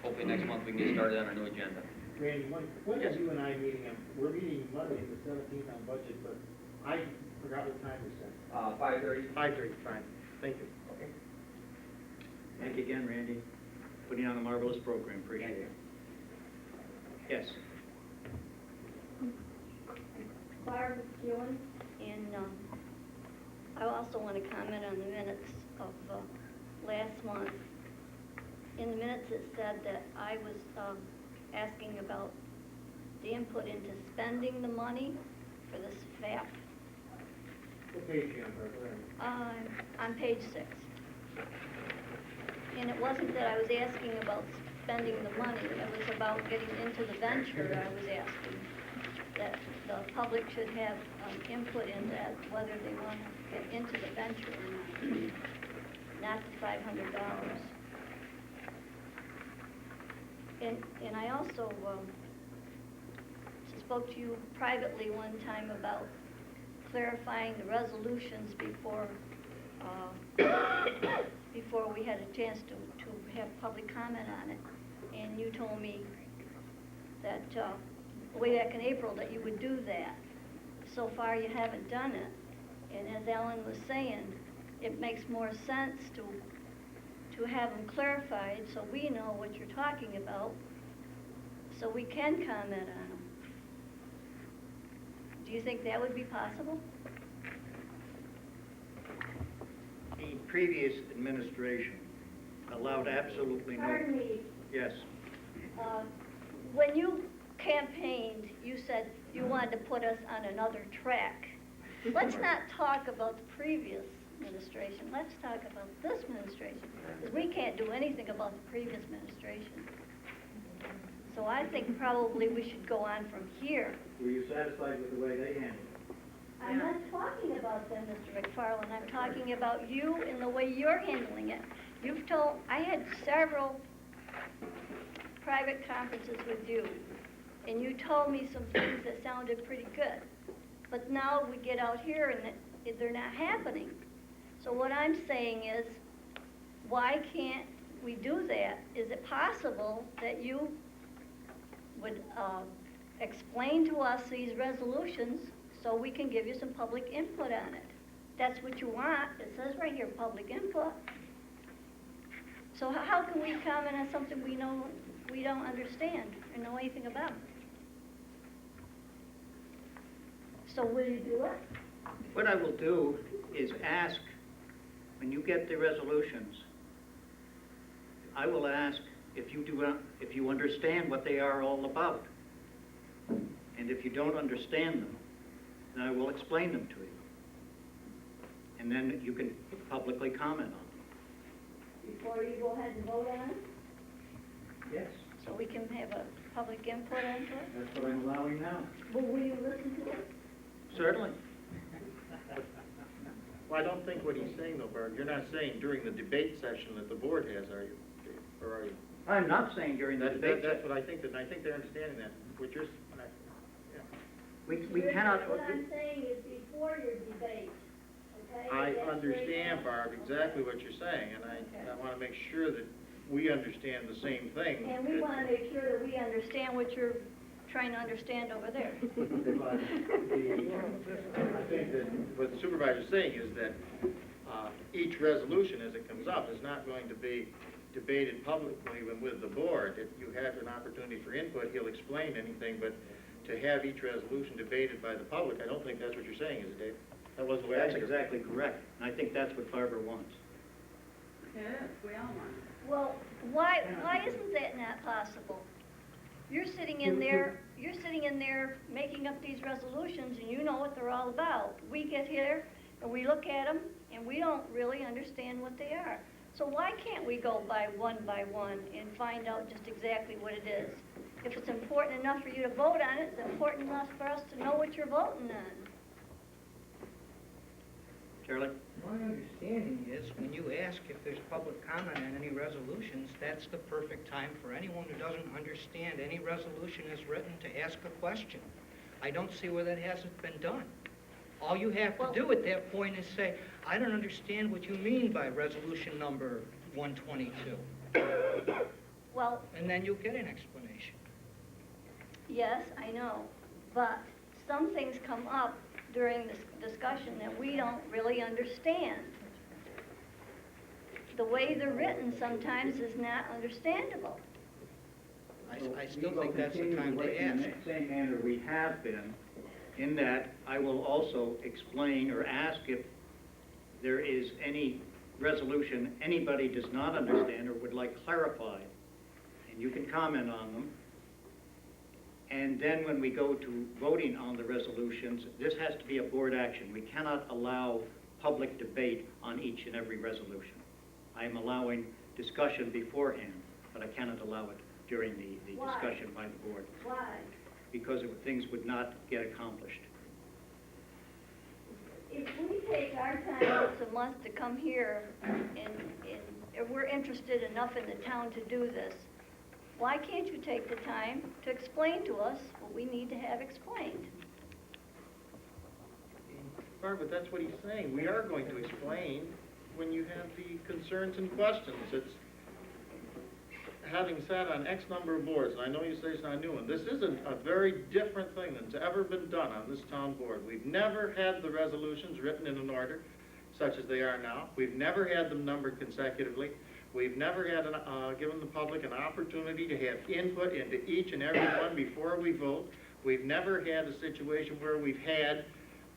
Hopefully next month we can get started on our new agenda. Randy, when are you and I meeting? We're meeting Monday, the 17th on budget, but I forgot what time we said. 5:30. 5:30, fine. Thank you. Okay. Thank you again, Randy, putting on a marvelous program, appreciate it. Yes. Barb Keelan, and I also want to comment on the minutes of last month. In the minutes it said that I was asking about the input into spending the money for this FAP. What page you on, On page 6. And it wasn't that I was asking about spending the money, it was about getting into the venture. I was asking that the public should have input in that, whether they want to get into the venture or not the $500. And I also spoke to you privately one time about clarifying the resolutions before we had a chance to have public comment on it. And you told me that way back in April that you would do that. So far you haven't done it. And as Ellen was saying, it makes more sense to have them clarified so we know what you're talking about, so we can comment on them. Do you think that would be possible? The previous administration allowed absolutely no... Pardon me. Yes. When you campaigned, you said you wanted to put us on another track. Let's not talk about the previous administration. Let's talk about this administration, because we can't do anything about the previous administration. So I think probably we should go on from here. Were you satisfied with the way they handled it? I'm not talking about them, Mr. McFarland. I'm talking about you and the way you're handling it. I had several private conferences with you, and you told me some things that sounded pretty good. But now we get out here and they're not happening. So what I'm saying is, why can't we do that? Is it possible that you would explain to us these resolutions so we can give you some public input on it? That's what you want. It says right here, public input. So how can we comment on something we don't understand or know anything about? So will you do it? What I will do is ask, when you get the resolutions, I will ask if you understand what they are all about. And if you don't understand them, then I will explain them to you. And then you can publicly comment on them. Before you go ahead and vote on it? Yes. So we can have a public input onto it? That's what I'm allowing now. Well, will you listen to it? Certainly. Well, I don't think what he's saying, though, Barb, you're not saying during the debate session that the board has, are you? Or are you? I'm not saying during the debate. That's what I think, and I think they're understanding that. What you're, yeah. We cannot... What I'm saying is before your debate, okay? I That's understand, very Barb, exactly what you're saying, and I want to make sure that we understand the same thing. And we want to make sure that we understand what you're trying to understand over there. But I think that what the supervisor's saying is that each resolution as it comes up is not going to be debated publicly with the board. If you have an opportunity for input, he'll explain anything, but to have each resolution debated by the public, I don't think that's what you're saying, is it, Dave? That wasn't the way I That's heard it. exactly correct, and I think that's what Barbara wants. Well, why isn't that not possible? You're sitting in there making up these resolutions, and you know what they're all about. We get here, and we look at them, and we don't really understand what they are. So why can't we go by one and find out just exactly what it is? If it's important enough for you to vote on it, it's important enough for us to know what you're voting on. Charlie? My understanding is when you ask if there's public comment on any resolutions, that's the perfect time for anyone who doesn't understand any resolution as written to ask a question. I don't see where that hasn't been done. All you have to do at that point is say, I don't understand what you mean by resolution number 122. Well, And then you'll get an explanation. yes, I know, but some things come up during this discussion that we don't really understand. The way they're written sometimes is not understandable. I still think that's the time to ask. In the same manner we have been, in that I will also explain or ask if there is any resolution anybody does not understand or would like clarified, and you can comment on them. And then when we go to voting on the resolutions, this has to be a board action. We cannot allow public debate on each and every resolution. I am allowing discussion beforehand, but I cannot allow it during the discussion by the board. Why? Because things would not get accomplished. If we take our time once a month to come here and if we're interested enough in the town to do this, why can't you take the time to explain to us what we need to have explained? Barbara, that's what he's saying. We are going to explain when you have the concerns and questions. It's having sat on X number of boards, and I know you say it's not a new one, this is a very different thing than's ever been done on this town board. We've never had the resolutions written in an order such as they are now. We've never had them numbered consecutively. We've never had given the public an opportunity to have input into each and every one before we vote. We've never had a situation where we've had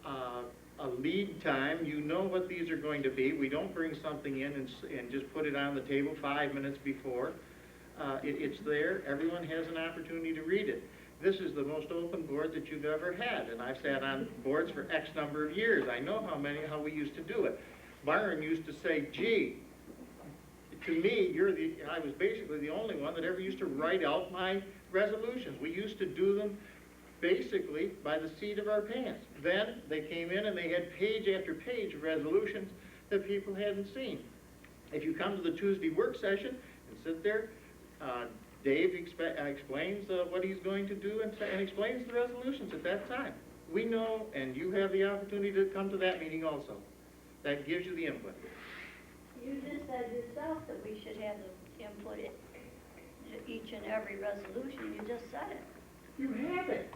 a lead time. You know what these are going to be. We don't bring something in and just put it on the table 5 minutes before. It's there. Everyone has an opportunity to read it. This is the most open board that you've ever had, and I've sat on boards for X number of years. I know how we used to do it. Byron used to say, gee, to me, I was basically the only one that ever used to write out my resolutions. We used to do them basically by the seat of our pants. Then they came in and they had page after page of resolutions that people hadn't seen. If you come to the Tuesday work session and sit there, Dave explains what he's going to do and explains the resolutions at that time. We know, and you have the opportunity to come to that meeting also. That gives you the input. You just said yourself that we should have the input in each and every resolution. You just said it. You have it.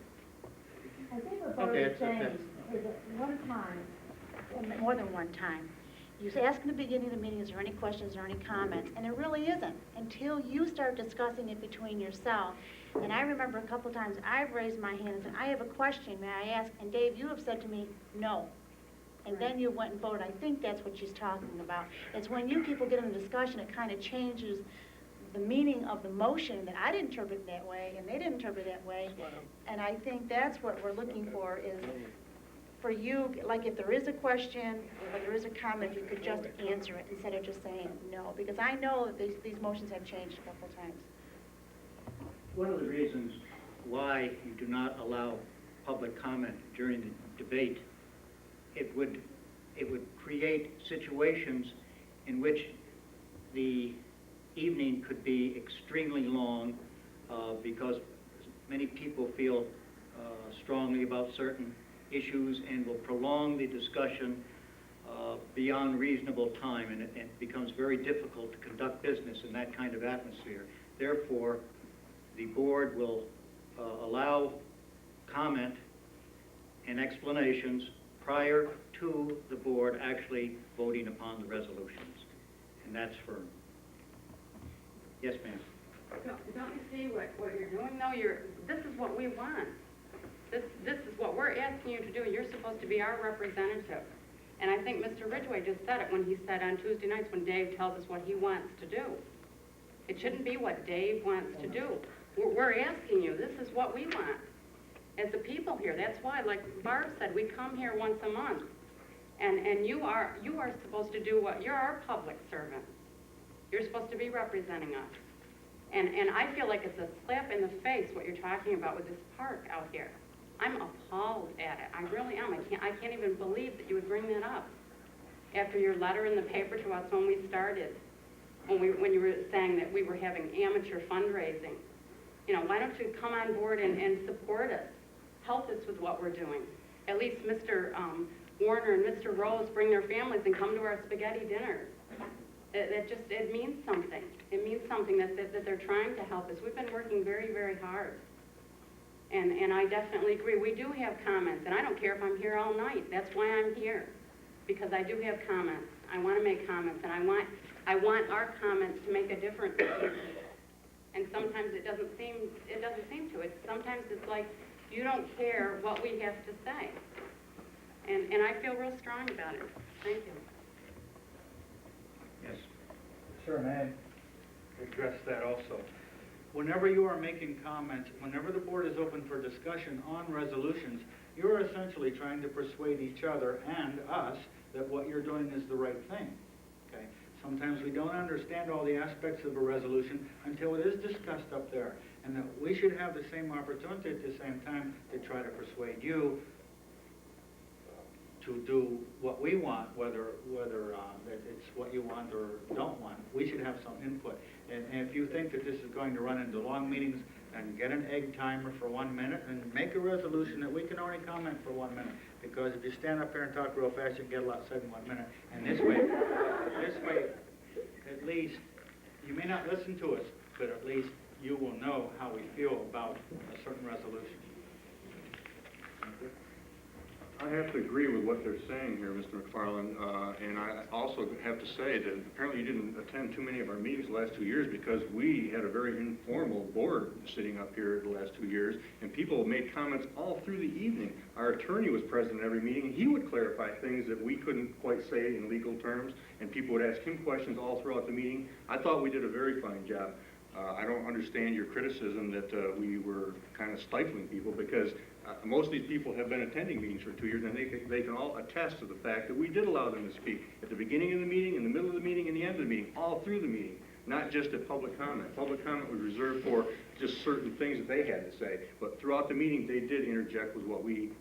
I think what Barbara's saying is that one time, or more than one time, you ask in the beginning of the meeting, is there any questions or any comments? And there really isn't until you start discussing it between yourself. And I remember a couple times I've raised my hand and said, I have a question, may I ask? And Dave, you have said to me, no. And then you went and voted. I think that's what she's talking about. It's when you people get in a discussion, it kind of changes the meaning of the motion that I didn't interpret it that way, and they didn't interpret it that way. And I think that's what we're looking for is for you, like if there is a question, or there is a comment, you could just answer it instead of just saying no. Because I know that these motions have changed a couple times. One of the reasons why you do not allow public comment during the debate, it would create situations in which the evening could be extremely long because many people feel strongly about certain issues and will prolong the discussion beyond reasonable time, and it becomes very difficult to conduct business in that kind of atmosphere. Therefore, the board will allow comment and explanations prior to the board actually voting upon the resolutions. And that's for, yes, ma'am. Don't you see what you're doing, though? This is what we want. This is what we're asking you to do. You're supposed to be our representative. And I think Mr. Ridgway just said it when he said on Tuesday nights when Dave tells us what he wants to do. It shouldn't be what Dave wants to do. We're asking you, this is what we want. As the people here, that's why, like Barb said, we come here once a month. And you are supposed to do what, you're our public servant. You're supposed to be representing us. And I feel like it's a slap in the face what you're talking about with this park out here. I'm appalled at it. I really am. I can't even believe that you would bring that up after your letter in the paper to us when we started, when you were saying that we were having amateur fundraising. You know, why don't you come on board and support us? Help us with what we're doing. At least Mr. Warner and Mr. Rose bring their families and come to our spaghetti dinners. It means something. It means something that they're trying to help us. We've been working very, very hard. And I definitely agree. We do have comments, and I don't care if I'm here all night. That's why I'm here, because I do have comments. I want to make comments, and I want our comments to make a difference. And sometimes it doesn't seem to. Sometimes it's like you don't care what we have to say. And I feel real strong about it. Thank you. Yes. Sure, may I address that also? Whenever you are making comments, whenever the board is open for discussion on resolutions, you're essentially trying to persuade each other and us that what you're doing is the right thing. Okay? Sometimes we don't understand all the aspects of a resolution until it is discussed up there. And that we should have the same opportunity at the same time to try to persuade you to do what we want, whether that it's what you want or don't want. We should have some input. And if you think that this is going to run into long meetings, then get an egg timer for 1 minute and make a resolution that we can only comment for 1 minute. Because if you stand up here and talk real fast, you can get a lot said in 1 minute. And this way, at least, you may not listen to us, but at least you will know how we feel about a certain resolution. I have to agree with what they're saying here, Mr. McFarland, and I also have to say that apparently you didn't attend too many of our meetings the last 2 years because we had a very informal board sitting up here the last 2 years, and people made comments all through the evening. Our attorney was present at every meeting, and he would clarify things that we couldn't quite say in legal terms, and people would ask him questions all throughout the meeting. I thought we did a very fine job. I don't understand your criticism that we were kind of stifling people because most of these people have been attending meetings for 2 years, and they can all attest to the fact that we did allow them to speak at the beginning of the meeting, in the middle of the meeting, and the end of the meeting, all through the meeting, not just at public comment. Public comment was reserved for just certain things that they had to say, but throughout the meeting, they did interject with what we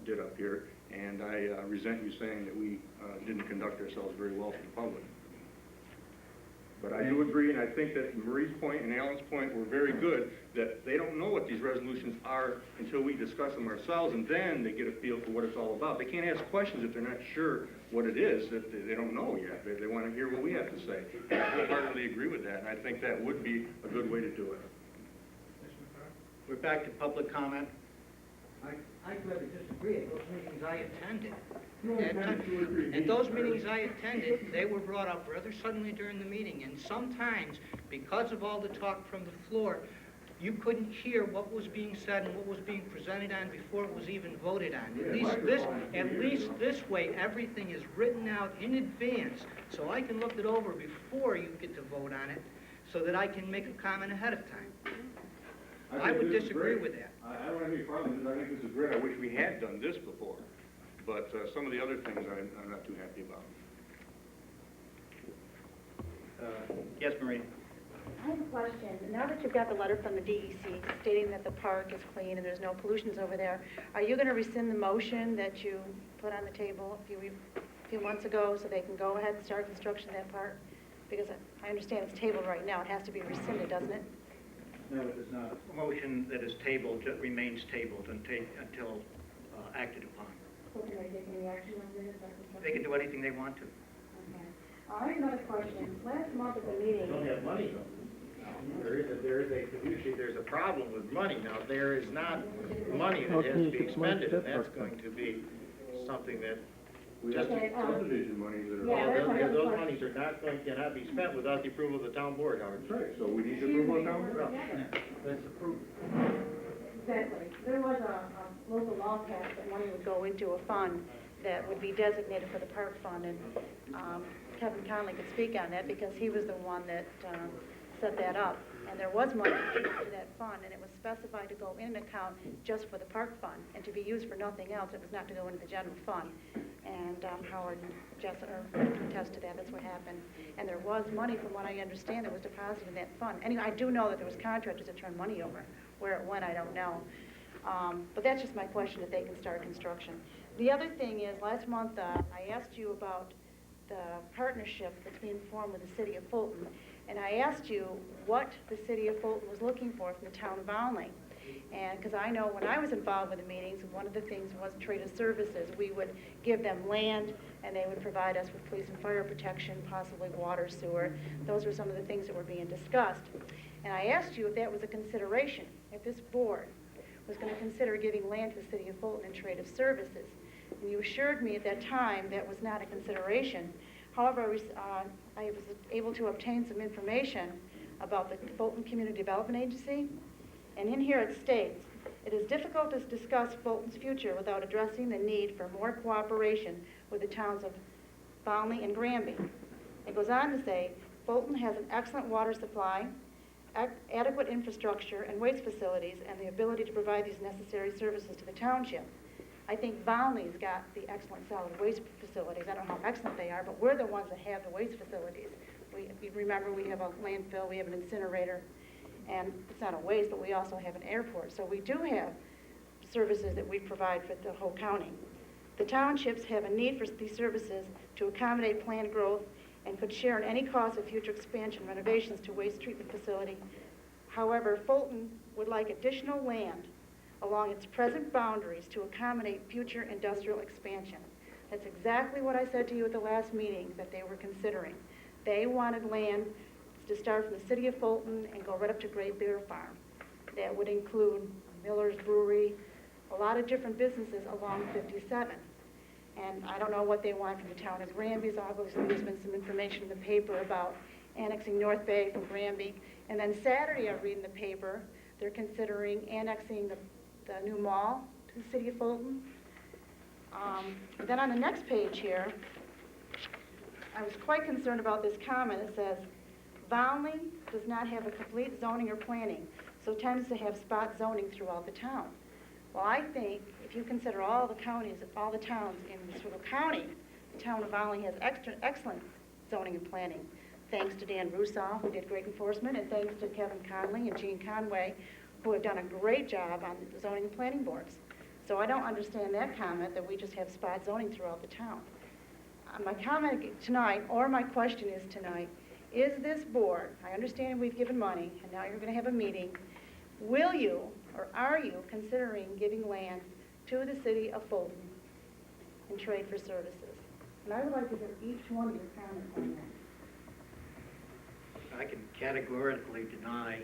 did up here, and I resent you saying that we didn't conduct ourselves very well to the public. But I do agree, and I think that Marie's point and Alan's point were very good, that they don't know what these resolutions are until we discuss them ourselves, and then they get a feel for what it's all about. They can't ask questions if they're not sure what it is, that they don't know yet. They want to hear what we have to say. And I wholeheartedly agree with that, and I think that would be a good way to do it. We're back to public comment. I rather disagree. At those meetings I attended, at those meetings I attended, they were brought up rather suddenly during the meeting, and sometimes, because of all the talk from the floor, you couldn't hear what was being said and what was being presented on before it was even voted on. At least this way, everything is written out in advance, so I can look it over before you get to vote on it, so that I can make a comment ahead of time. I would disagree with that. I don't have any problem with this. I think this is great. I wish we had done this before. But some of the other things I'm not too happy about. Yes, Marie. I have a question. Now that you've got the letter from the DEC stating that the park is clean and there's no pollutions over there, are you going to rescind the motion that you put on the table a few months ago so they can go ahead and start construction of that park? Because I understand it's tabled right now. It has to be rescinded, doesn't it? No, it is not. A motion that is tabled remains tabled until acted upon. So can they take any action on this? They can do anything they want to. Okay. I have another question. Last month at the meeting... Don't have money, though. There is a fiduciary, there's a problem with money. Now, there is not money that has to be expended, and that's going to be something that We have Okay, subdivision monies that are. those monies are not going, cannot be spent without the approval of the town board, Howard. That's right, so we need to approve on town board. Let's approve. Exactly. There was a local law passed that money would go into a fund that would be designated for the park fund, and Kevin Conley could speak on that because he was the one that set that up. And there was money in that fund, and it was specified to go in an account just for the park fund and to be used for nothing else. It was not to go into the general fund. And Howard and Jessica attest to that. That's what happened. And there was money, from what I understand, that was deposited in that fund. Anyway, I do know that there was contractors that turned money over. Where it went, I don't know. But that's just my question, if they can start construction. The other thing is, last month I asked you about the partnership that's being formed with the city of Fulton. And I asked you what the city of Fulton was looking for from the town of Volney. And because I know when I was involved with the meetings, one of the things was trade of services. We would give them land, and they would provide us with police and fire protection, possibly water, sewer. Those were some of the things that were being discussed. And I asked you if that was a consideration, if this board was going to consider giving land to the city of Fulton in trade of services. And you assured me at that time that was not a consideration. However, I was able to obtain some information about the Fulton Community Development Agency. And in here it states, it is difficult to discuss Fulton's future without addressing the need for more cooperation with the towns of Volney and Granby. It goes on to say, Fulton has an excellent water supply, adequate infrastructure and waste facilities, and the ability to provide these necessary services to the township. I think Volney's got the excellent solid waste facilities. I don't know how excellent they are, but we're the ones that have the waste facilities. We remember we have a landfill, we have an incinerator, and it's not a waste, but we also have an airport. So we do have services that we provide for the whole county. The townships have a need for these services to accommodate planned growth and could share in any cost of future expansion renovations to waste treatment facility. However, Fulton would like additional land along its present boundaries to accommodate future industrial expansion. That's exactly what I said to you at the last meeting that they were considering. They wanted land to start from the city of Fulton and go right up to Great Bear Farm. That would include Miller's Brewery, a lot of different businesses along 57. And I don't know what they want from the town of Granby. Obviously, there's been some information in the paper about annexing North Bay from Granby. And then Saturday, I read in the paper, they're considering annexing the new mall to the city of Fulton. Then on the next page here, I was quite concerned about this comment. It says, Volney does not have a complete zoning or planning, so tends to have spot zoning throughout the town. Well, I think if you consider all the counties, all the towns in this little county, the town of Volney has excellent zoning and planning, thanks to Dan Russo, who did great enforcement, and thanks to Kevin Conley and Gene Conway, who have done a great job on the zoning and planning boards. So I don't understand that comment that we just have spot zoning throughout the town. My comment tonight, or my question is tonight, is this board, I understand we've given money, and now you're going to have a meeting, will you, or are you considering giving land to the city of Fulton in trade for services? And I would like to hear each one of your comments on that. I can categorically deny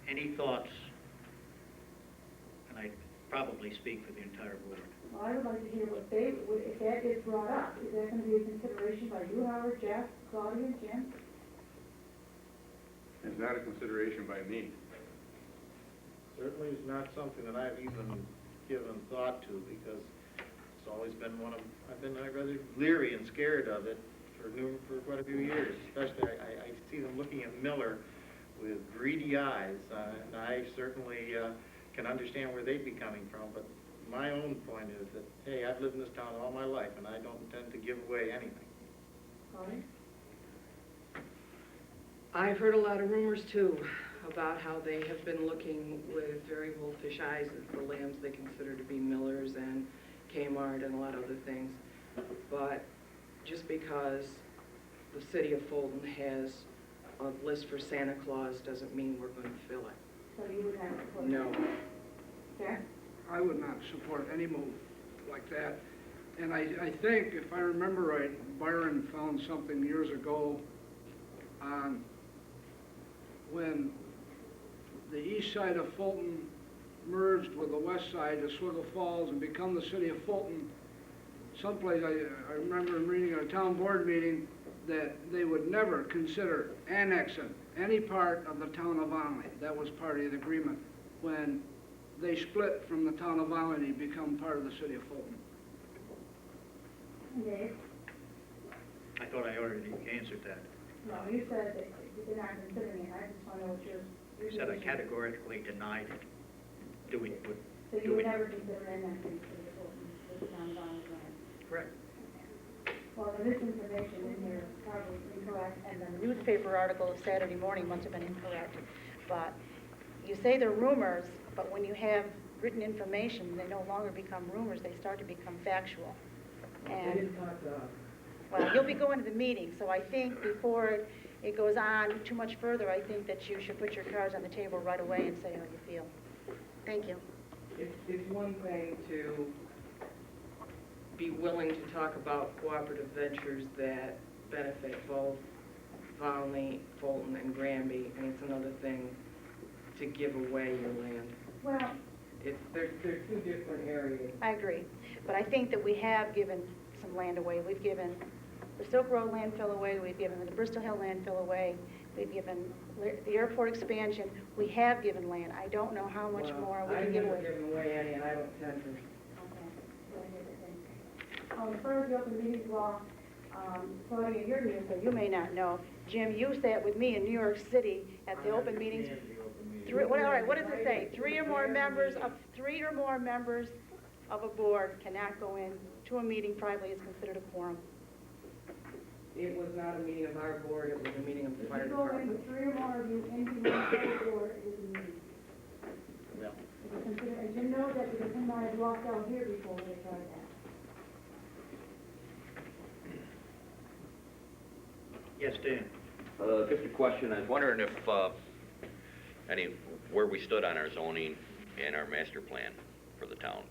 any thoughts, and I probably speak for the entire board. Well, I would like to hear what they, if that is brought up, is that going to be a consideration by you, Howard, Jeff, Claudia, Jim? It's not a consideration by me. Certainly is not something that I've even given thought to, because it's always been I've been rather leery and scared of it for quite a few years. Especially, I see them looking at Miller with greedy eyes, and I certainly can understand where they'd be coming from, but my own point is that, hey, I've lived in this town all my life, and I don't intend to give away anything. Claudia? I've heard a lot of rumors, too, about how they have been looking with very wolfish eyes at the lands they consider to be Miller's and Kmart and a lot of other things. But just because the city of Fulton has a list for Santa Claus doesn't mean we're going to fill it. So you would have to put... No. Jeff? I would not support any move like that. And I think, if I remember right, Byron found something years ago on when the east side of Fulton merged with the west side of Swiggle Falls and become the city of Fulton, someplace I remember reading at a town board meeting that they would never consider annexing any part of the town of Volney. That was part of the agreement when they split from the town of Volney to become part of the city of Fulton. Dave? I thought I already answered that. No, you said that you're not considering it. I just want to know what your... I said I categorically denied doing what. So you would never consider annexing to the Fulton, the town of Volney's land? Correct. Well, the misinformation in here is probably incorrect, and then the newspaper article of Saturday morning must have been incorrect. But you say they're rumors, but when you have written information, they no longer become rumors, they start to become factual. And, well, you'll be going to the meeting, so I think before it goes on too much further, I think that you should put your cards on the table right away and say how you feel. Thank you. It's one thing to be willing to talk about cooperative ventures that benefit both Volney, Fulton, and Granby, and it's another thing to give away your land. Well, They're two different areas. I agree, but I think that we have given some land away. We've given the Silk Road landfill away, we've given the Bristol Hill landfill away, we've given the airport expansion. We have given land. I don't know how much more we can give away. I've never given away any, and I don't tend to. As far as the open meetings law, Claudia, you're new, so you may not know. Jim, you sat with me in New York City at the open meetings. All right, what does it say? Three or more members of a board cannot go in to a meeting privately is considered a quorum. It was not a meeting of our board, it was a meeting of the fire If you go in department. with three or more of you into the board, it is a meeting. Yeah. It is considered, and Jim knows that because him and I had walked out here before when they tried that. Yes, Dan? Just a question. I was wondering if, where we stood on our zoning and our master plan for the town.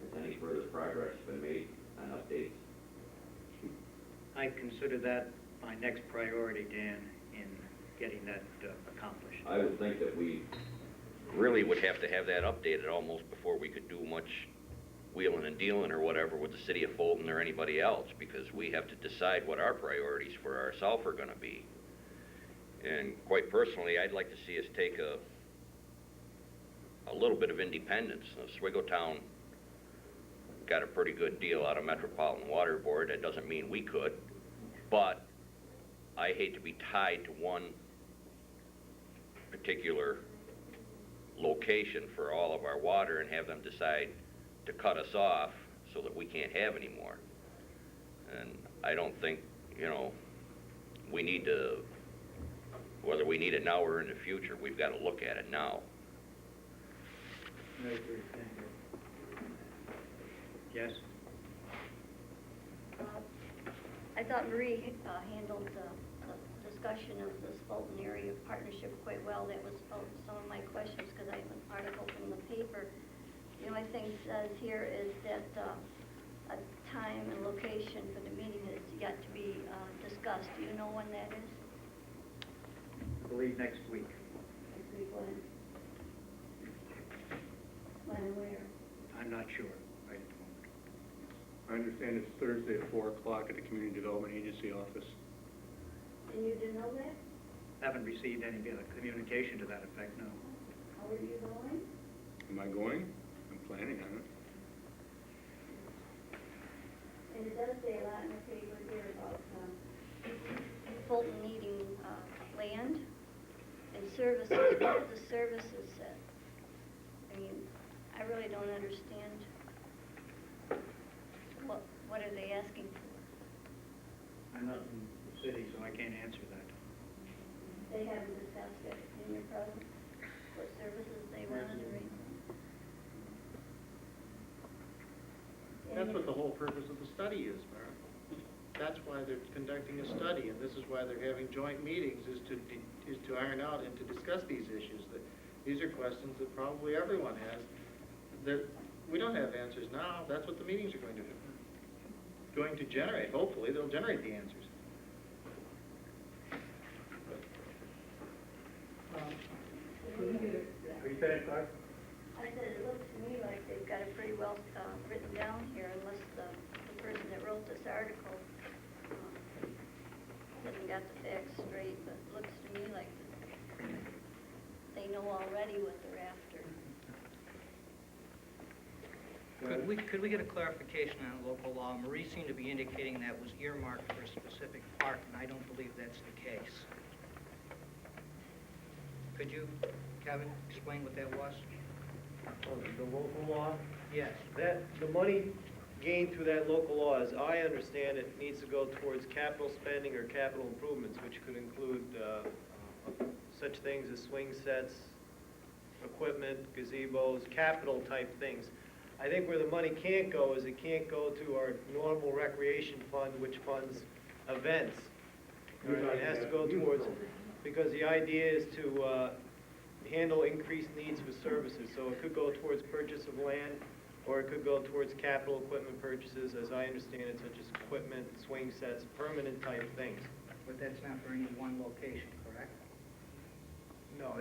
Has any further progress been made on updates? I consider that my next priority, Dan, in getting that accomplished. I would think that we really would have to have that updated almost before we could do much wheeling and dealing or whatever with the city of Fulton or anybody else, because we have to decide what our priorities for ourselves are going to be. And quite personally, I'd like to see us take a little bit of independence. Oswego Town got a pretty good deal out of Metropolitan Water Board. That doesn't mean we could, but I hate to be tied to one particular location for all of our water and have them decide to cut us off so that we can't have any more. And I don't think, we need to, whether we need it now or in the future, we've got to look at it now. I agree, thank you. Yes? I thought Marie handled the discussion of this Fulton area partnership quite well. That was some of my questions because I have an article from the paper. The only thing it says here is that a time and location for the meeting is yet to be discussed. Do you know when that is? I believe next week. Next week when? When and where? I'm not sure right at the moment. I understand it's Thursday at 4 o'clock at the Community Development Agency office. And you didn't know that? Haven't received any communication to that effect, no. How are you going? Am I going? I'm planning on it. And it does say a lot in the paper here about Fulton needing land and services. What do the services say? I mean, I really don't understand. What are they asking for? I'm not in the city, so I can't answer that. They haven't discussed it in your presence, what services they wanted to read. That's what the whole purpose of the study is, Mara. That's why they're conducting a study, and this is why they're having joint meetings, is to iron out and to discuss these issues. That these are questions that probably everyone has. That we don't have answers now. That's what the meetings are going to generate. Hopefully, they'll generate the answers. finish, Clark? I said, it looks to me like they've got it pretty well written down here, unless the person that wrote this article hasn't got the facts straight, but it looks to me like they know already what they're after. Could we get a clarification on local law? Marie seemed to be indicating that was earmarked for a specific park, and I don't believe that's the case. Could you, Kevin, explain what that was? The local law? Yes. That, the money gained through that local law, as I understand it, needs to go towards capital spending or capital improvements, which could include such things as swing sets, equipment, gazebos, capital type things. I think where the money can't go is it can't go to our normal recreation fund, which funds events. It has to go towards, because the idea is to handle increased needs for services. So it could go towards purchase of land, or it could go towards capital equipment purchases, as I understand it, such as equipment, swing sets, permanent type things. But that's not for any one location, correct? No,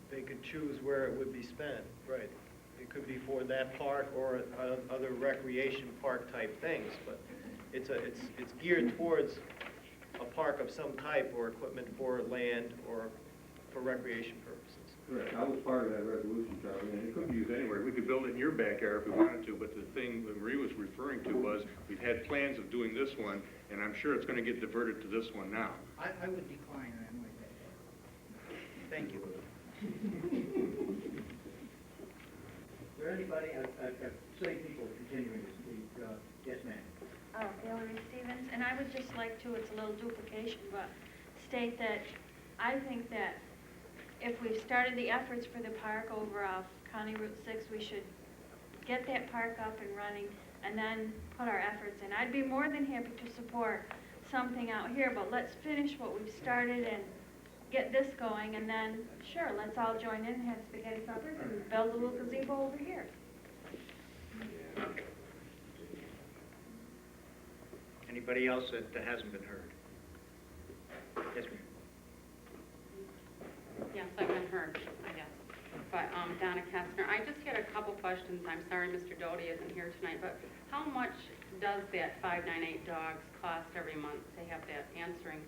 they could choose where it would be spent, right. It could be for that park or other recreation park type things, but it's geared towards a park of some type or equipment for land or for recreation purposes. Correct. That was part of that resolution, Charlie, and it could be used anywhere. We could build it in your backyard if we wanted to, but the thing that Marie was referring to was we've had plans of doing this one, and I'm sure it's going to get diverted to this one now. I would decline that way. Thank you. Is there anybody, city people continuing to speak? Yes, ma'am. Oh, Hillary Stevens, and I would just like to, it's a little duplication, but state that I think that if we've started the efforts for the park over off County Route 6, we should get that park up and running and then put our efforts in. I'd be more than happy to support something out here, but let's finish what we've started and get this going, and then, sure, let's all join in and have spaghetti suppers and build a little gazebo over here. Anybody else that hasn't been heard? Yes, ma'am. Yes, I've been heard, I guess. But Donna Kestner, I just had a couple questions. I'm sorry Mr. Doty isn't here tonight, but how much does that 598 dogs cost every month to have that answering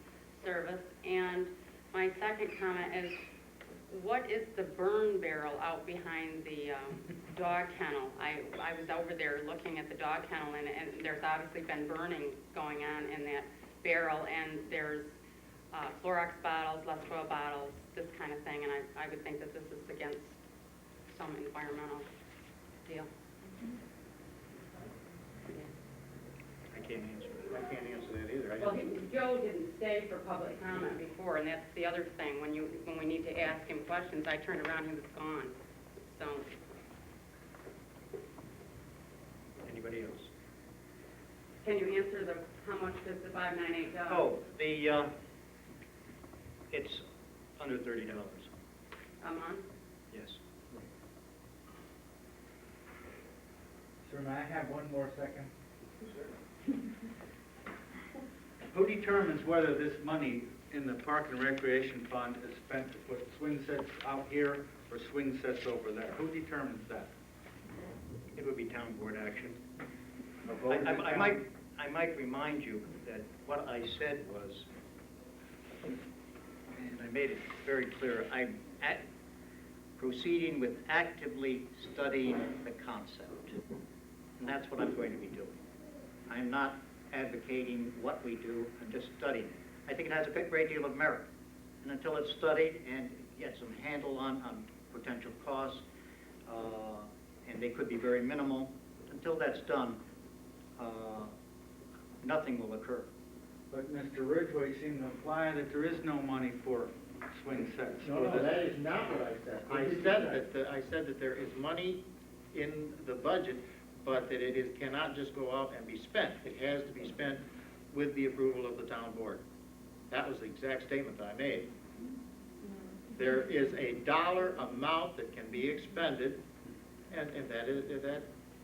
service? And my second comment is, what is the burn barrel out behind the dog kennel? I was over there looking at the dog kennel, and there's obviously been burning going on in that barrel, and there's Clorox bottles, Less-Oil bottles, this kind of thing, and I would think that this is against some environmental deal. I can't answer that. I can't answer that either. Well, Joe didn't stay for public comment before, and that's the other thing. When we need to ask him questions, I turned around, he was gone. So, Anybody else? can you answer how much does the 598 dollars? Oh, it's under $30. A month? Yes. Sir, may I have one more second? Who determines whether this money in the Park and Recreation Fund is spent to put swing sets out here or swing sets over there? Who determines that? It would be town board action. A vote of the town? I might remind you that what I said was, and I made it very clear, I'm proceeding with actively studying the concept. And that's what I'm going to be doing. I'm not advocating what we do, I'm just studying it. I think it has a great deal of merit. And until it's studied and get some handle on potential costs, and they could be very minimal, until that's done, nothing will occur. But Mr. Ridgway seemed to imply that there is no money for swing sets. No, that is not what I said. I said that there is money in the budget, but that it cannot just go out and be spent. It has to be spent with the approval of the town board. That was the exact statement that I made. There is a dollar amount that can be expended, and that is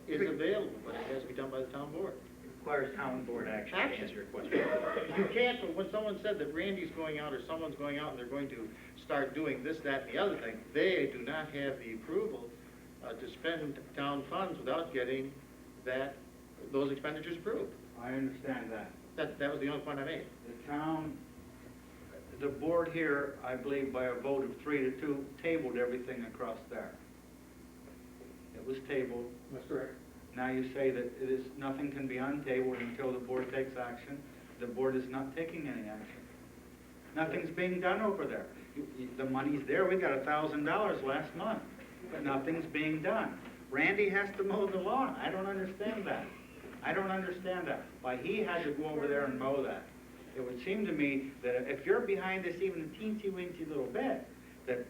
available, but it has to be done by the town board. It requires town board action to answer your question. You can't, but when someone said that Randy's going out or someone's going out and they're going to start doing this, that, and the other thing. They do not have the approval to spend town funds without getting those expenditures approved. I understand that. That was the only point I made. The town, the board here, I believe by a vote of 3-2, tabled everything across there. It was tabled. That's correct. Now you say that nothing can be untabled until the board takes action. The board is not taking any action. Nothing's being done over there. The money's there. We got $1,000 last month, but nothing's being done. Randy has to mow the lawn. I don't understand that. I don't understand that. Why he had to go over there and mow that. It would seem to me that if you're behind this even a teensy-weensy little bit, that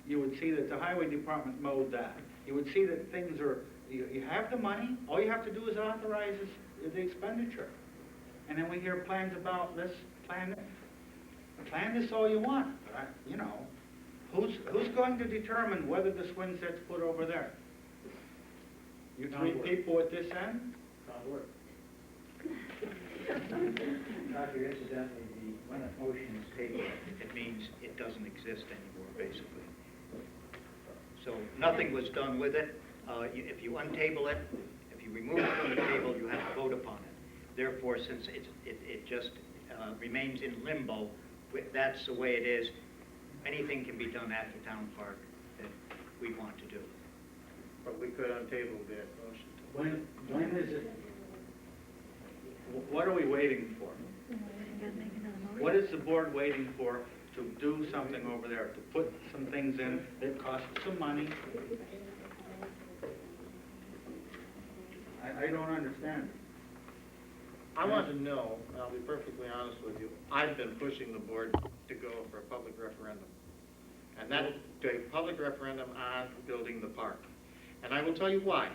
you would see that the highway department mowed that. You would see that things are, you have the money, all you have to do is authorize the expenditure. And then we hear plans about this, plan this all you want. You know, who's going to determine whether the swing set's put over there? You three people at this end? Doctor, incidentally, when a motion is tabled, it means it doesn't exist anymore, basically. So nothing was done with it. If you untable it, if you remove it from the table, you have to vote upon it. Therefore, since it just remains in limbo, that's the way it is. Anything can be done at the town park that we want to do. But we could untable that motion. When is it? What are we waiting for? What is the board waiting for to do something over there, to put some things in that cost some money? I don't understand. I want to know, and I'll be perfectly honest with you, I've been pushing the board to go for a public referendum. And that's a public referendum on building the park. And I will tell you why.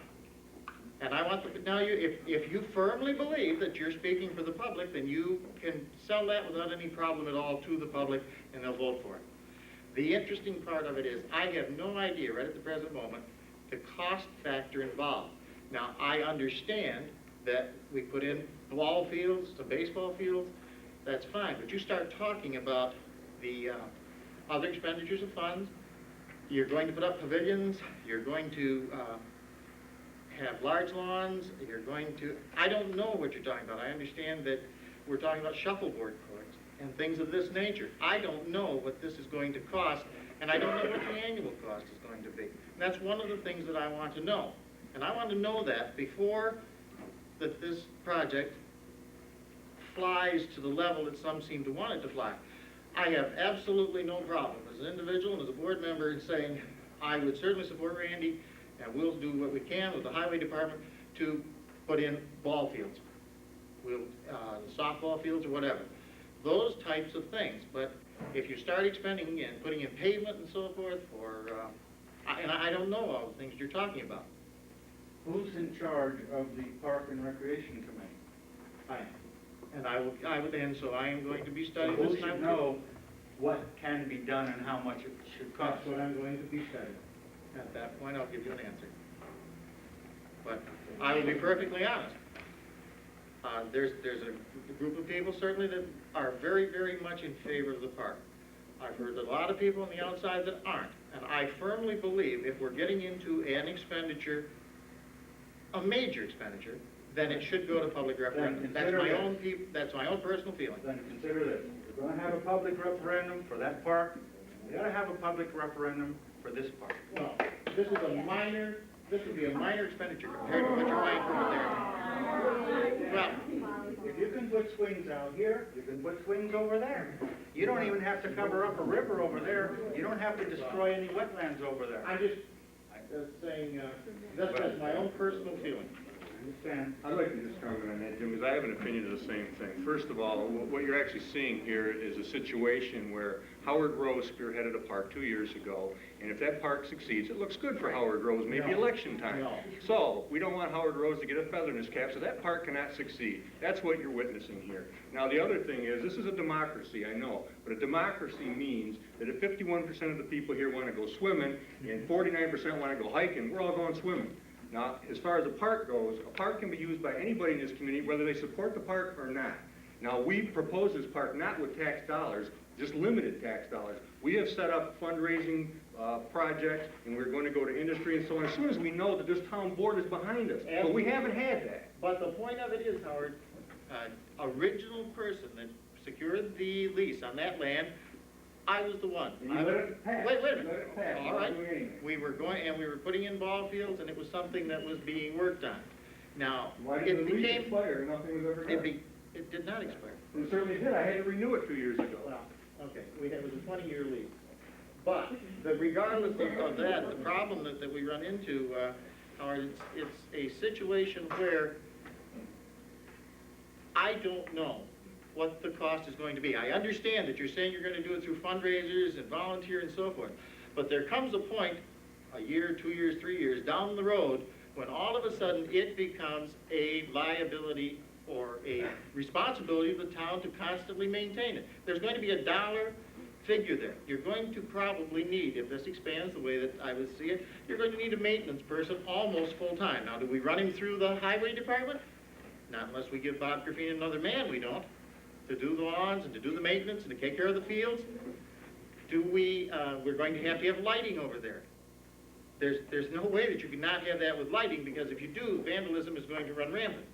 And I want to tell you, if you firmly believe that you're speaking for the public, then you can sell that without any problem at all to the public, and they'll vote for it. The interesting part of it is, I have no idea right at the present moment the cost factor involved. Now, I understand that we put in ball fields, some baseball fields, that's fine, but you start talking about the other expenditures of funds, you're going to put up pavilions, you're going to have large lawns, you're going to, I don't know what you're talking about. I understand that we're talking about shuffleboard courts and things of this nature. I don't know what this is going to cost, and I don't know what the annual cost is going to be. And that's one of the things that I want to know. And I want to know that before that this project flies to the level that some seem to want it to fly. I have absolutely no problem as an individual and as a board member in saying I would certainly support Randy, and we'll do what we can with the highway department to put in ball fields, softball fields or whatever. Those types of things. But if you start expending and putting in pavement and so forth, and I don't know all the things you're talking about. Who's in charge of the Park and Recreation Committee? I am. And and so I am going to be studying Who this. should know what can be done and how much it should cost? That's what I'm going to be studying. At that point, I'll give you an answer. But I will be perfectly honest. There's a group of people certainly that are very, very much in favor of the park. I've heard a lot of people on the outside that aren't. And I firmly believe if we're getting into an expenditure, a major expenditure, then it should go to public referendum. That's my own personal feeling. Then consider this. If we're going to have a public referendum for that park, we got to have a public referendum for this park. Well, this would be a minor expenditure compared to what you're buying from there. Well, if you can put swings out here, you can put swings over there. You don't even have to cover up a river over there. You don't have to destroy any wetlands over there. I'm just saying, that's my own personal feeling. Understand? I'd like to just comment on that, Jim, because I have an opinion of the same thing. First of all, what you're actually seeing here is a situation where Howard Rose spearheaded a park 2 years ago, and if that park succeeds, it looks good for Howard Rose, maybe election time. No. So, we don't want Howard Rose to get a feather in his cap, so that park cannot succeed. That's what you're witnessing here. Now, the other thing is, this is a democracy, I know, but a democracy means that if 51% of the people here want to go swimming, and 49% want to go hiking, we're all going swimming. Now, as far as a park goes, a park can be used by anybody in this community, whether they support the park or not. Now, we propose this park not with tax dollars. just limited tax dollars. We have set up fundraising projects, and we're going to go to industry and so on, as soon as we know that this town board is behind us. But we haven't had that. But the point of it is, Howard, original person that secured the lease on that land, I was the one. And you let it pass. Wait a You let minute. it pass. All You right. don't do anything. We were putting in ball fields, and it was something that was being worked on. Now, Why did the lease expire? Nothing was ever done. It did not expire. It certainly did. I had to renew it 2 years ago. Well, okay, it was a 20-year lease. But regardless of that, the problem that we run into, Howard, it's a situation where I don't know what the cost is going to be. I understand that you're saying you're going to do it through fundraisers and volunteer and so forth, but there comes a point, a year, 2 years, 3 years down the road, when all of a sudden it becomes a liability or a responsibility of the town to constantly maintain it. There's going to be a dollar figure there. You're going to probably need, if this expands the way that I would see it, you're going to need a maintenance person almost full-time. Now, do we run him through the highway department? Not unless we give Bob Griffin another man, we don't, to do the lawns and to do the maintenance and to take care of the fields. We're going to have lighting over there. There's no way that you can not have that with lighting, because if you do, vandalism is going to run rampant.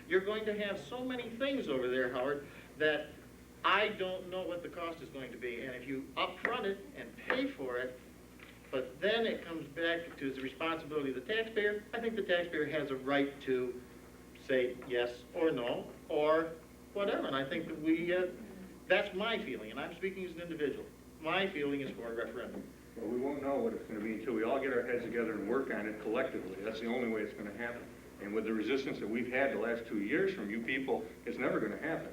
You're going to have so many things over there, Howard, that I don't know what the cost is going to be. And if you upfront it and pay for it, but then it comes back to the responsibility of the taxpayer, I think the taxpayer has a right to say yes or no, or whatever. And I think that that's my feeling, and I'm speaking as an individual. My feeling is for a referendum. Well, we won't know what it's going to be until we all get our heads together and work on it collectively. That's the only way it's going to happen. And with the resistance that we've had the last 2 years from you people, it's never going to happen.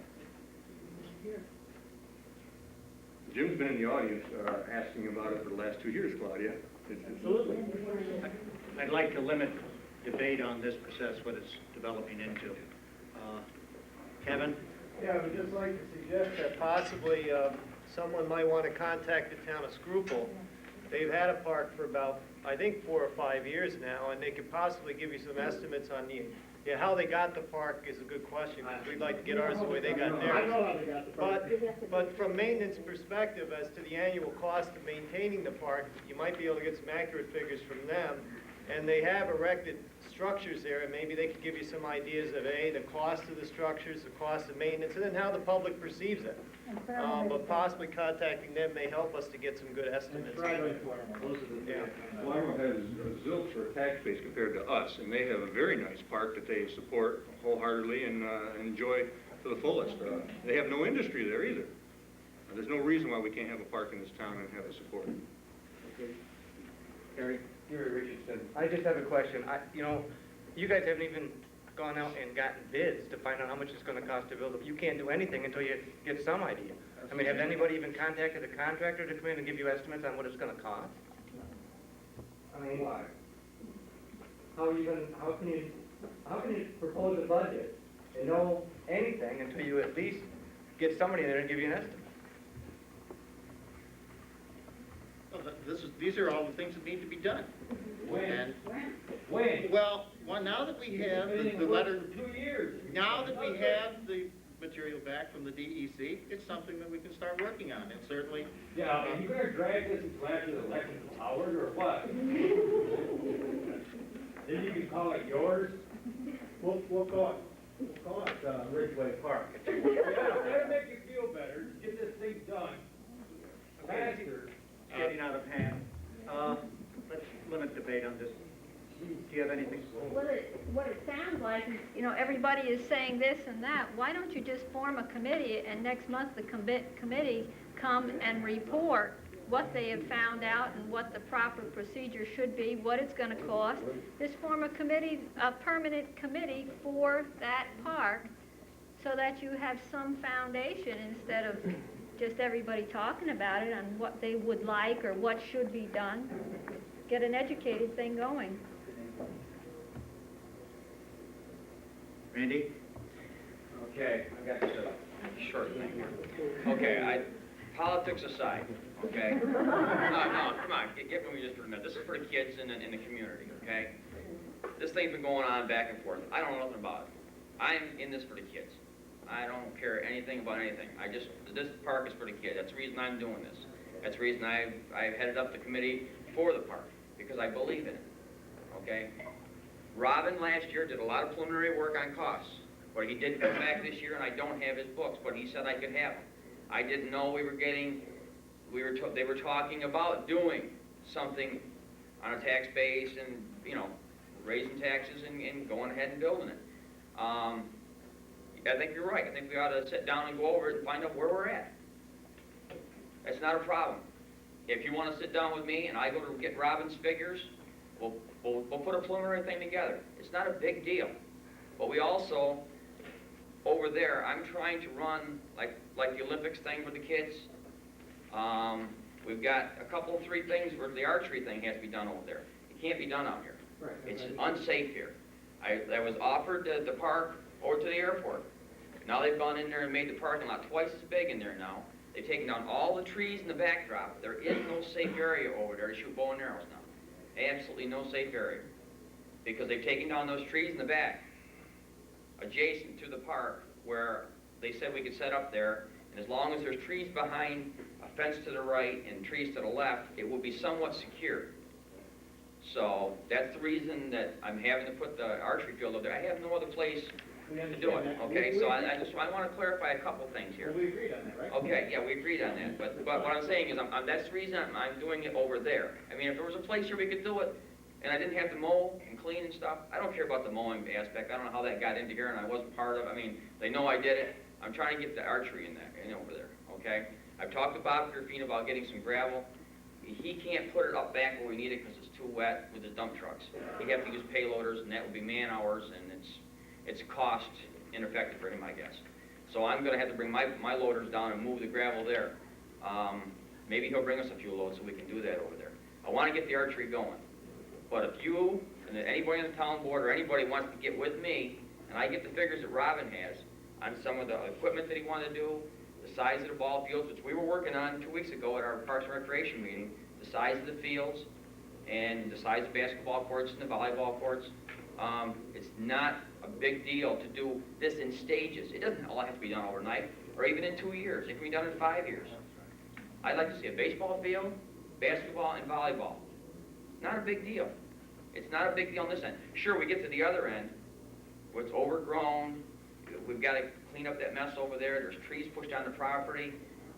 Jim's been in the audience asking about it for the last 2 years, Claudia. Absolutely. I'd like to limit debate on this process, what it's developing into. Kevin? Yeah, I would just like to suggest that possibly someone might want to contact the town of Schuylkill. They've had a park for about, I think, 4 or 5 years now, and they could possibly give you some estimates on how they got the park is a good question, because we'd like to get ours the way they got theirs. I know how they got the park. But from maintenance perspective, as to the annual cost of maintaining the park, you might be able to get some accurate figures from them. And they have erected structures there, and maybe they could give you some ideas of the cost of the structures, the cost of maintenance, and then how the public perceives it. But possibly contacting them may help us to get some good estimates. Yeah. Lima has zilch for tax base compared to us, and they have a very nice park that they support wholeheartedly and enjoy to the fullest. They have no industry there either. There's no reason why we can't have a park in this town and have it supported. Okay. Harry? Gary Richardson. I just have a question. You guys haven't even gone out and gotten bids to find out how much it's going to cost to build it. You can't do anything until you get some idea. I mean, has anybody even contacted a contractor to come in and give you estimates on what it's going to cost? I mean, why? How can you propose a budget and know anything until you at least get somebody there and give you an estimate? Well, these are all the things that need to be done. When? Well, now that we have the letter, 2 years. Now that we have the material back from the DEC, it's something that we can start working on, and certainly. Yeah, are you gonna drag this until after the election's Howard, or what? Then you can call it yours? We'll call it Ridgeway Park. Yeah, that'll make you feel better, get this thing done. Faster. Getting out of hand. Let's limit debate on this. Do you have anything? What it sounds like is, everybody is saying this and that. Why don't you just form a committee, and next month the committee come and report what they have found out and what the proper procedure should be, what it's going to cost. Just form a committee, a permanent committee for that park, so that you have some foundation instead of just everybody talking about it and what they would like or what should be done. Get an educated thing going. Randy? Okay, I got just a short thing here. Okay, politics aside, okay? No, come on, get with me just for a minute. This is for the kids in the community, okay? This thing's been going on back and forth. I don't know nothing about it. I'm in this for the kids. I don't care anything about anything. This park is for the kids. That's the reason I'm doing this. That's the reason I've headed up the committee for the park, because I believe in it, okay? Robin last year did a lot of preliminary work on costs, but he didn't come back this year, and I don't have his books, but he said I could have them. I didn't know they were talking about doing something on a tax base and, you know, raising taxes and going ahead and building it. I think you're right. I think we ought to sit down and go over it and find out where we're at. That's not a problem. If you want to sit down with me and I go to get Robin's figures, we'll put a preliminary thing together. It's not a big deal. But we also, over there, I'm trying to run like the Olympics thing for the kids. We've got a couple, 3 things where the archery thing has to be done over there. It can't be done out here. Right. It's unsafe here. I was offered the park over to the airport. Now they've gone in there and made the parking lot twice as big in there now. They've taken down all the trees in the backdrop. There is no safe area over there to shoot bow and arrows now. Absolutely no safe area. Because they've taken down those trees in the back, adjacent to the park, where they said we could set up there. And as long as there's trees behind, a fence to the right, and trees to the left, it will be somewhat secure. So that's the reason that I'm having to put the archery field up there. I have no other place to do it, okay? So I want to clarify a couple things here. We agreed on that, right? Okay, yeah, we agreed on that. But what I'm saying is that's the reason I'm doing it over there. I mean, if there was a place here we could do it, and I didn't have to mow and clean and stuff, I don't care about the mowing aspect. I don't know how that got into here, and I wasn't part of it. I mean, they know I did it. I'm trying to get the archery in over there, okay? I've talked to Bob Griffin about getting some gravel. He can't put it up back where we need it because it's too wet with the dump trucks. He'd have to use payloaders, and that would be man hours, and it's cost ineffective for him, I guess. So I'm going to have to bring my loaders down and move the gravel there. Maybe he'll bring us a few loads so we can do that over there. I want to get the archery going. But if you and anybody on the town board or anybody wants to get with me, and I get the figures that Robin has on some of the equipment that he wanted to do, the size of the ball fields, which we were working on 2 weeks ago at our Parks and Recreation meeting, the size of the fields, and the size of basketball courts and the volleyball courts. It's not a big deal to do this in stages. It doesn't all have to be done overnight, or even in 2 years. It can be done in 5 years. I'd like to see a baseball field, basketball, and volleyball. Not a big deal. It's not a big deal on this end. Sure, we get to the other end, where it's overgrown. We've got to clean up that mess over there. There's trees pushed on the property,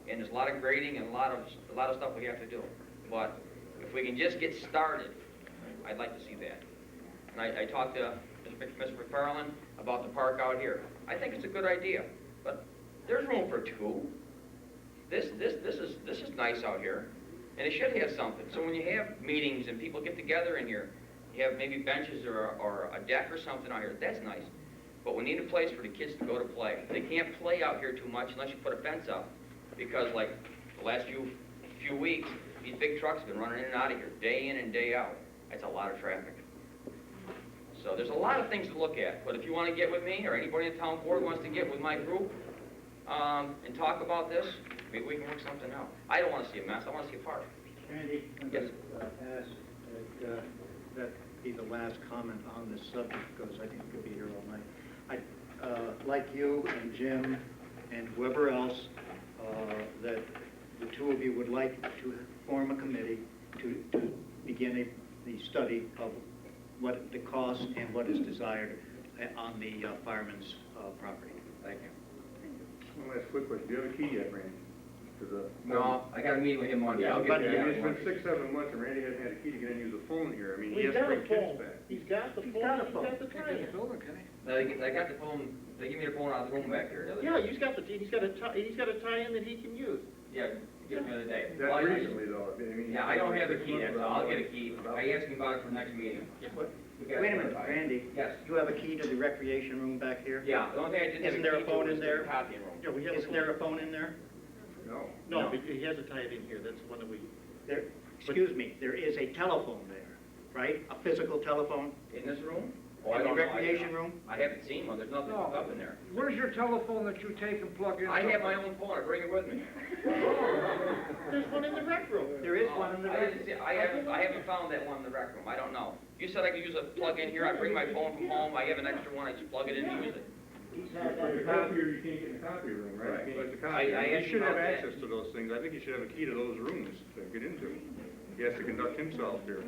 and there's a lot of grading and a lot of stuff we have to do. But if we can just get started, I'd like to see that. And I talked to Mr. McFarland about the park out here. I think it's a good idea, but there's room for 2. This is nice out here, and it should have something. So when you have meetings and people get together in here, you have maybe benches or a deck or something out here. That's nice. But we need a place for the kids to go to play. They can't play out here too much unless you put a fence up, because like the last few weeks, these big trucks have been running in and out of here, day in and day out. That's a lot of traffic. So there's a lot of things to look at. But if you want to get with me, or anybody in the town board wants to get with my group and talk about this, maybe we can work something out. I don't want to see a mess. I want to see a park. Randy, I'm Yes. going to ask that be the last comment on this subject, because I think we could be here all night. Like you and Jim and whoever else, that the 2 of you would like to form a committee to begin the study of what the cost and what is desired on the fireman's property. Thank you. One last quick question. Do you have a key yet, Randy? No, I got a meeting with him Monday. I'll get Okay, that. it's been 6-7 months, and Randy hasn't had a key to get in and use the phone here. I mean, he He's has to got bring a kids phone. back. He's got the phone. He's got the tie-in. I got the phone. They give me the phone out of the room back here. the other Yeah, day. he's got a tie-in that he can use. Yeah, give me the other day. That's Well, I- recently, though. I mean, Yeah, I don't have a key yet, so I'll get a key. I asked him about it for next meeting. Wait a minute, Randy. Yes. You have a key to the recreation room back here? Yeah, the only thing I didn't have Isn't a there a key to phone was in the there? copying room. Yeah, we have Isn't there a phone in there? No. No, but he has a tie-in in here. That's the one that we... There, excuse me, there is a telephone there, right? A physical telephone? In this room? Oh, I In the don't know. recreation room? I haven't seen one. There's nothing hooked up in there. Where's your telephone that you take and plug in? I have my own phone. I bring it with me. There's one in the rec room. There is one in the I didn't see- I haven't found that one in the rec room. I don't know. You said I could use a plug in here. I bring my phone from home. I have an extra one. I just plug it in and use it. But the copier, you can't get in the copier room, right? You can't get the copier. I You asked should have about that. access to those things. I think you should have a key to those rooms to get into. He has to conduct himself here.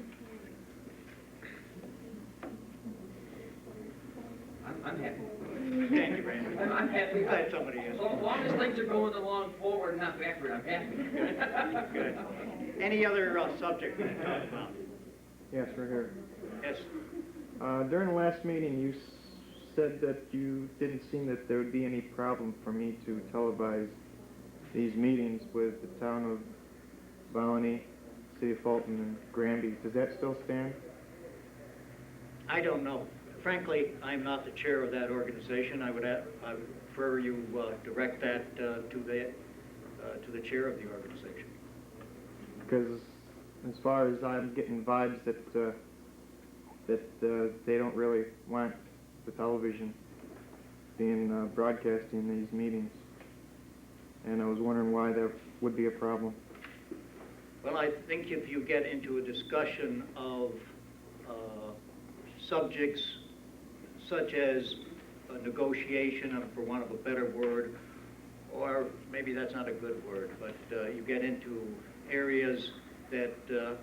I'm happy. Thank you, Randy. I'm happy. We've had somebody else. As long as things are going along forward, not backward, I'm happy. Good. Any other subject we can talk about? Yes, we're here. Yes. During the last meeting, you said that you didn't seem that there would be any problem for me to televise these meetings with the town of Volney, City of Fulton, and Granby. Does that still stand? I don't know. Frankly, I'm not the chair of that organization. I would prefer you direct that to the chair of the organization. Because as far as I'm getting vibes that they don't really want the television being broadcasting these meetings, and I was wondering why that would be a problem. Well, I think if you get into a discussion of subjects such as a negotiation, for want of a better word, or maybe that's not a good word, but you get into areas that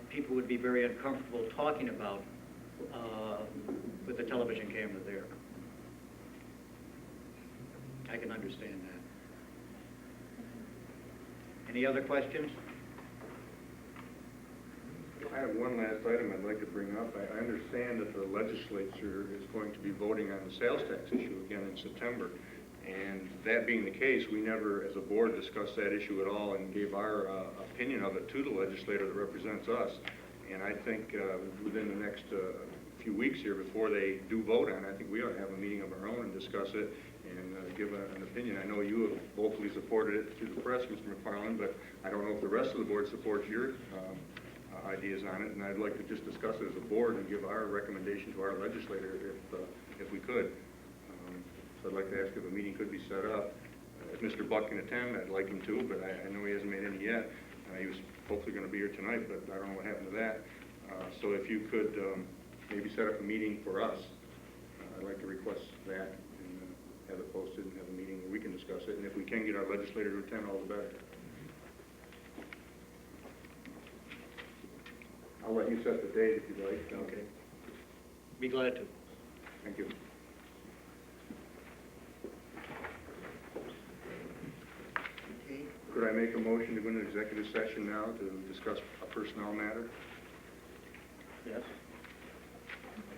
people would be very uncomfortable talking about with the television camera there. I can understand that. Any other questions? I have one last item I'd like to bring up. I understand that the legislature is going to be voting on the sales tax issue again in September. And that being the case, we never, as a board, discussed that issue at all and gave our opinion of it to the legislator that represents us. And I think within the next few weeks here, before they do vote on it, I think we ought to have a meeting of our own and discuss it and give an opinion. I know you have vocally supported it through the press, Mr. McFarland, but I don't know if the rest of the board supports your ideas on it, and I'd like to just discuss it as a board and give our recommendation to our legislator if we could. So I'd like to ask if a meeting could be set up. If Mr. Buck can attend, I'd like him to, but I know he hasn't made any yet. He was hopefully going to be here tonight, but I don't know what happened to that. So if you could maybe set up a meeting for us, I'd like to request that and have it posted and have a meeting where we can discuss it. And if we can get our legislator to attend, all the better. I'll let you set the date if you'd like. Okay. Be glad to. Thank you. Could I make a motion to go into executive session now to discuss a personnel matter? Yes.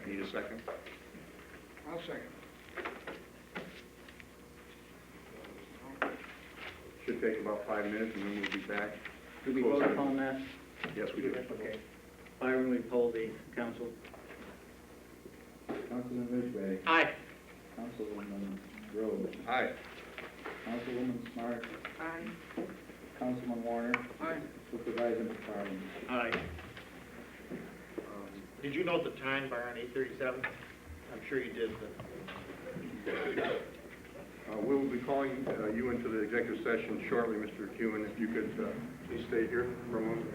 I need a second. I'll second. Should take about 5 minutes and then we'll be back. Do we vote upon that? Yes, we do. Okay. Byron, will you poll the council? Councilman Ridgway. Aye. Councilwoman Rhodes. Aye. Councilwoman Smart. Aye. Councilman Warner. Aye. Supervisor McFarland. Aye. Did you note the time, Byron, 8:37? I'm sure you did, but... We'll be calling you into the executive session shortly, Mr. Kewen. If you could please stay here for a moment.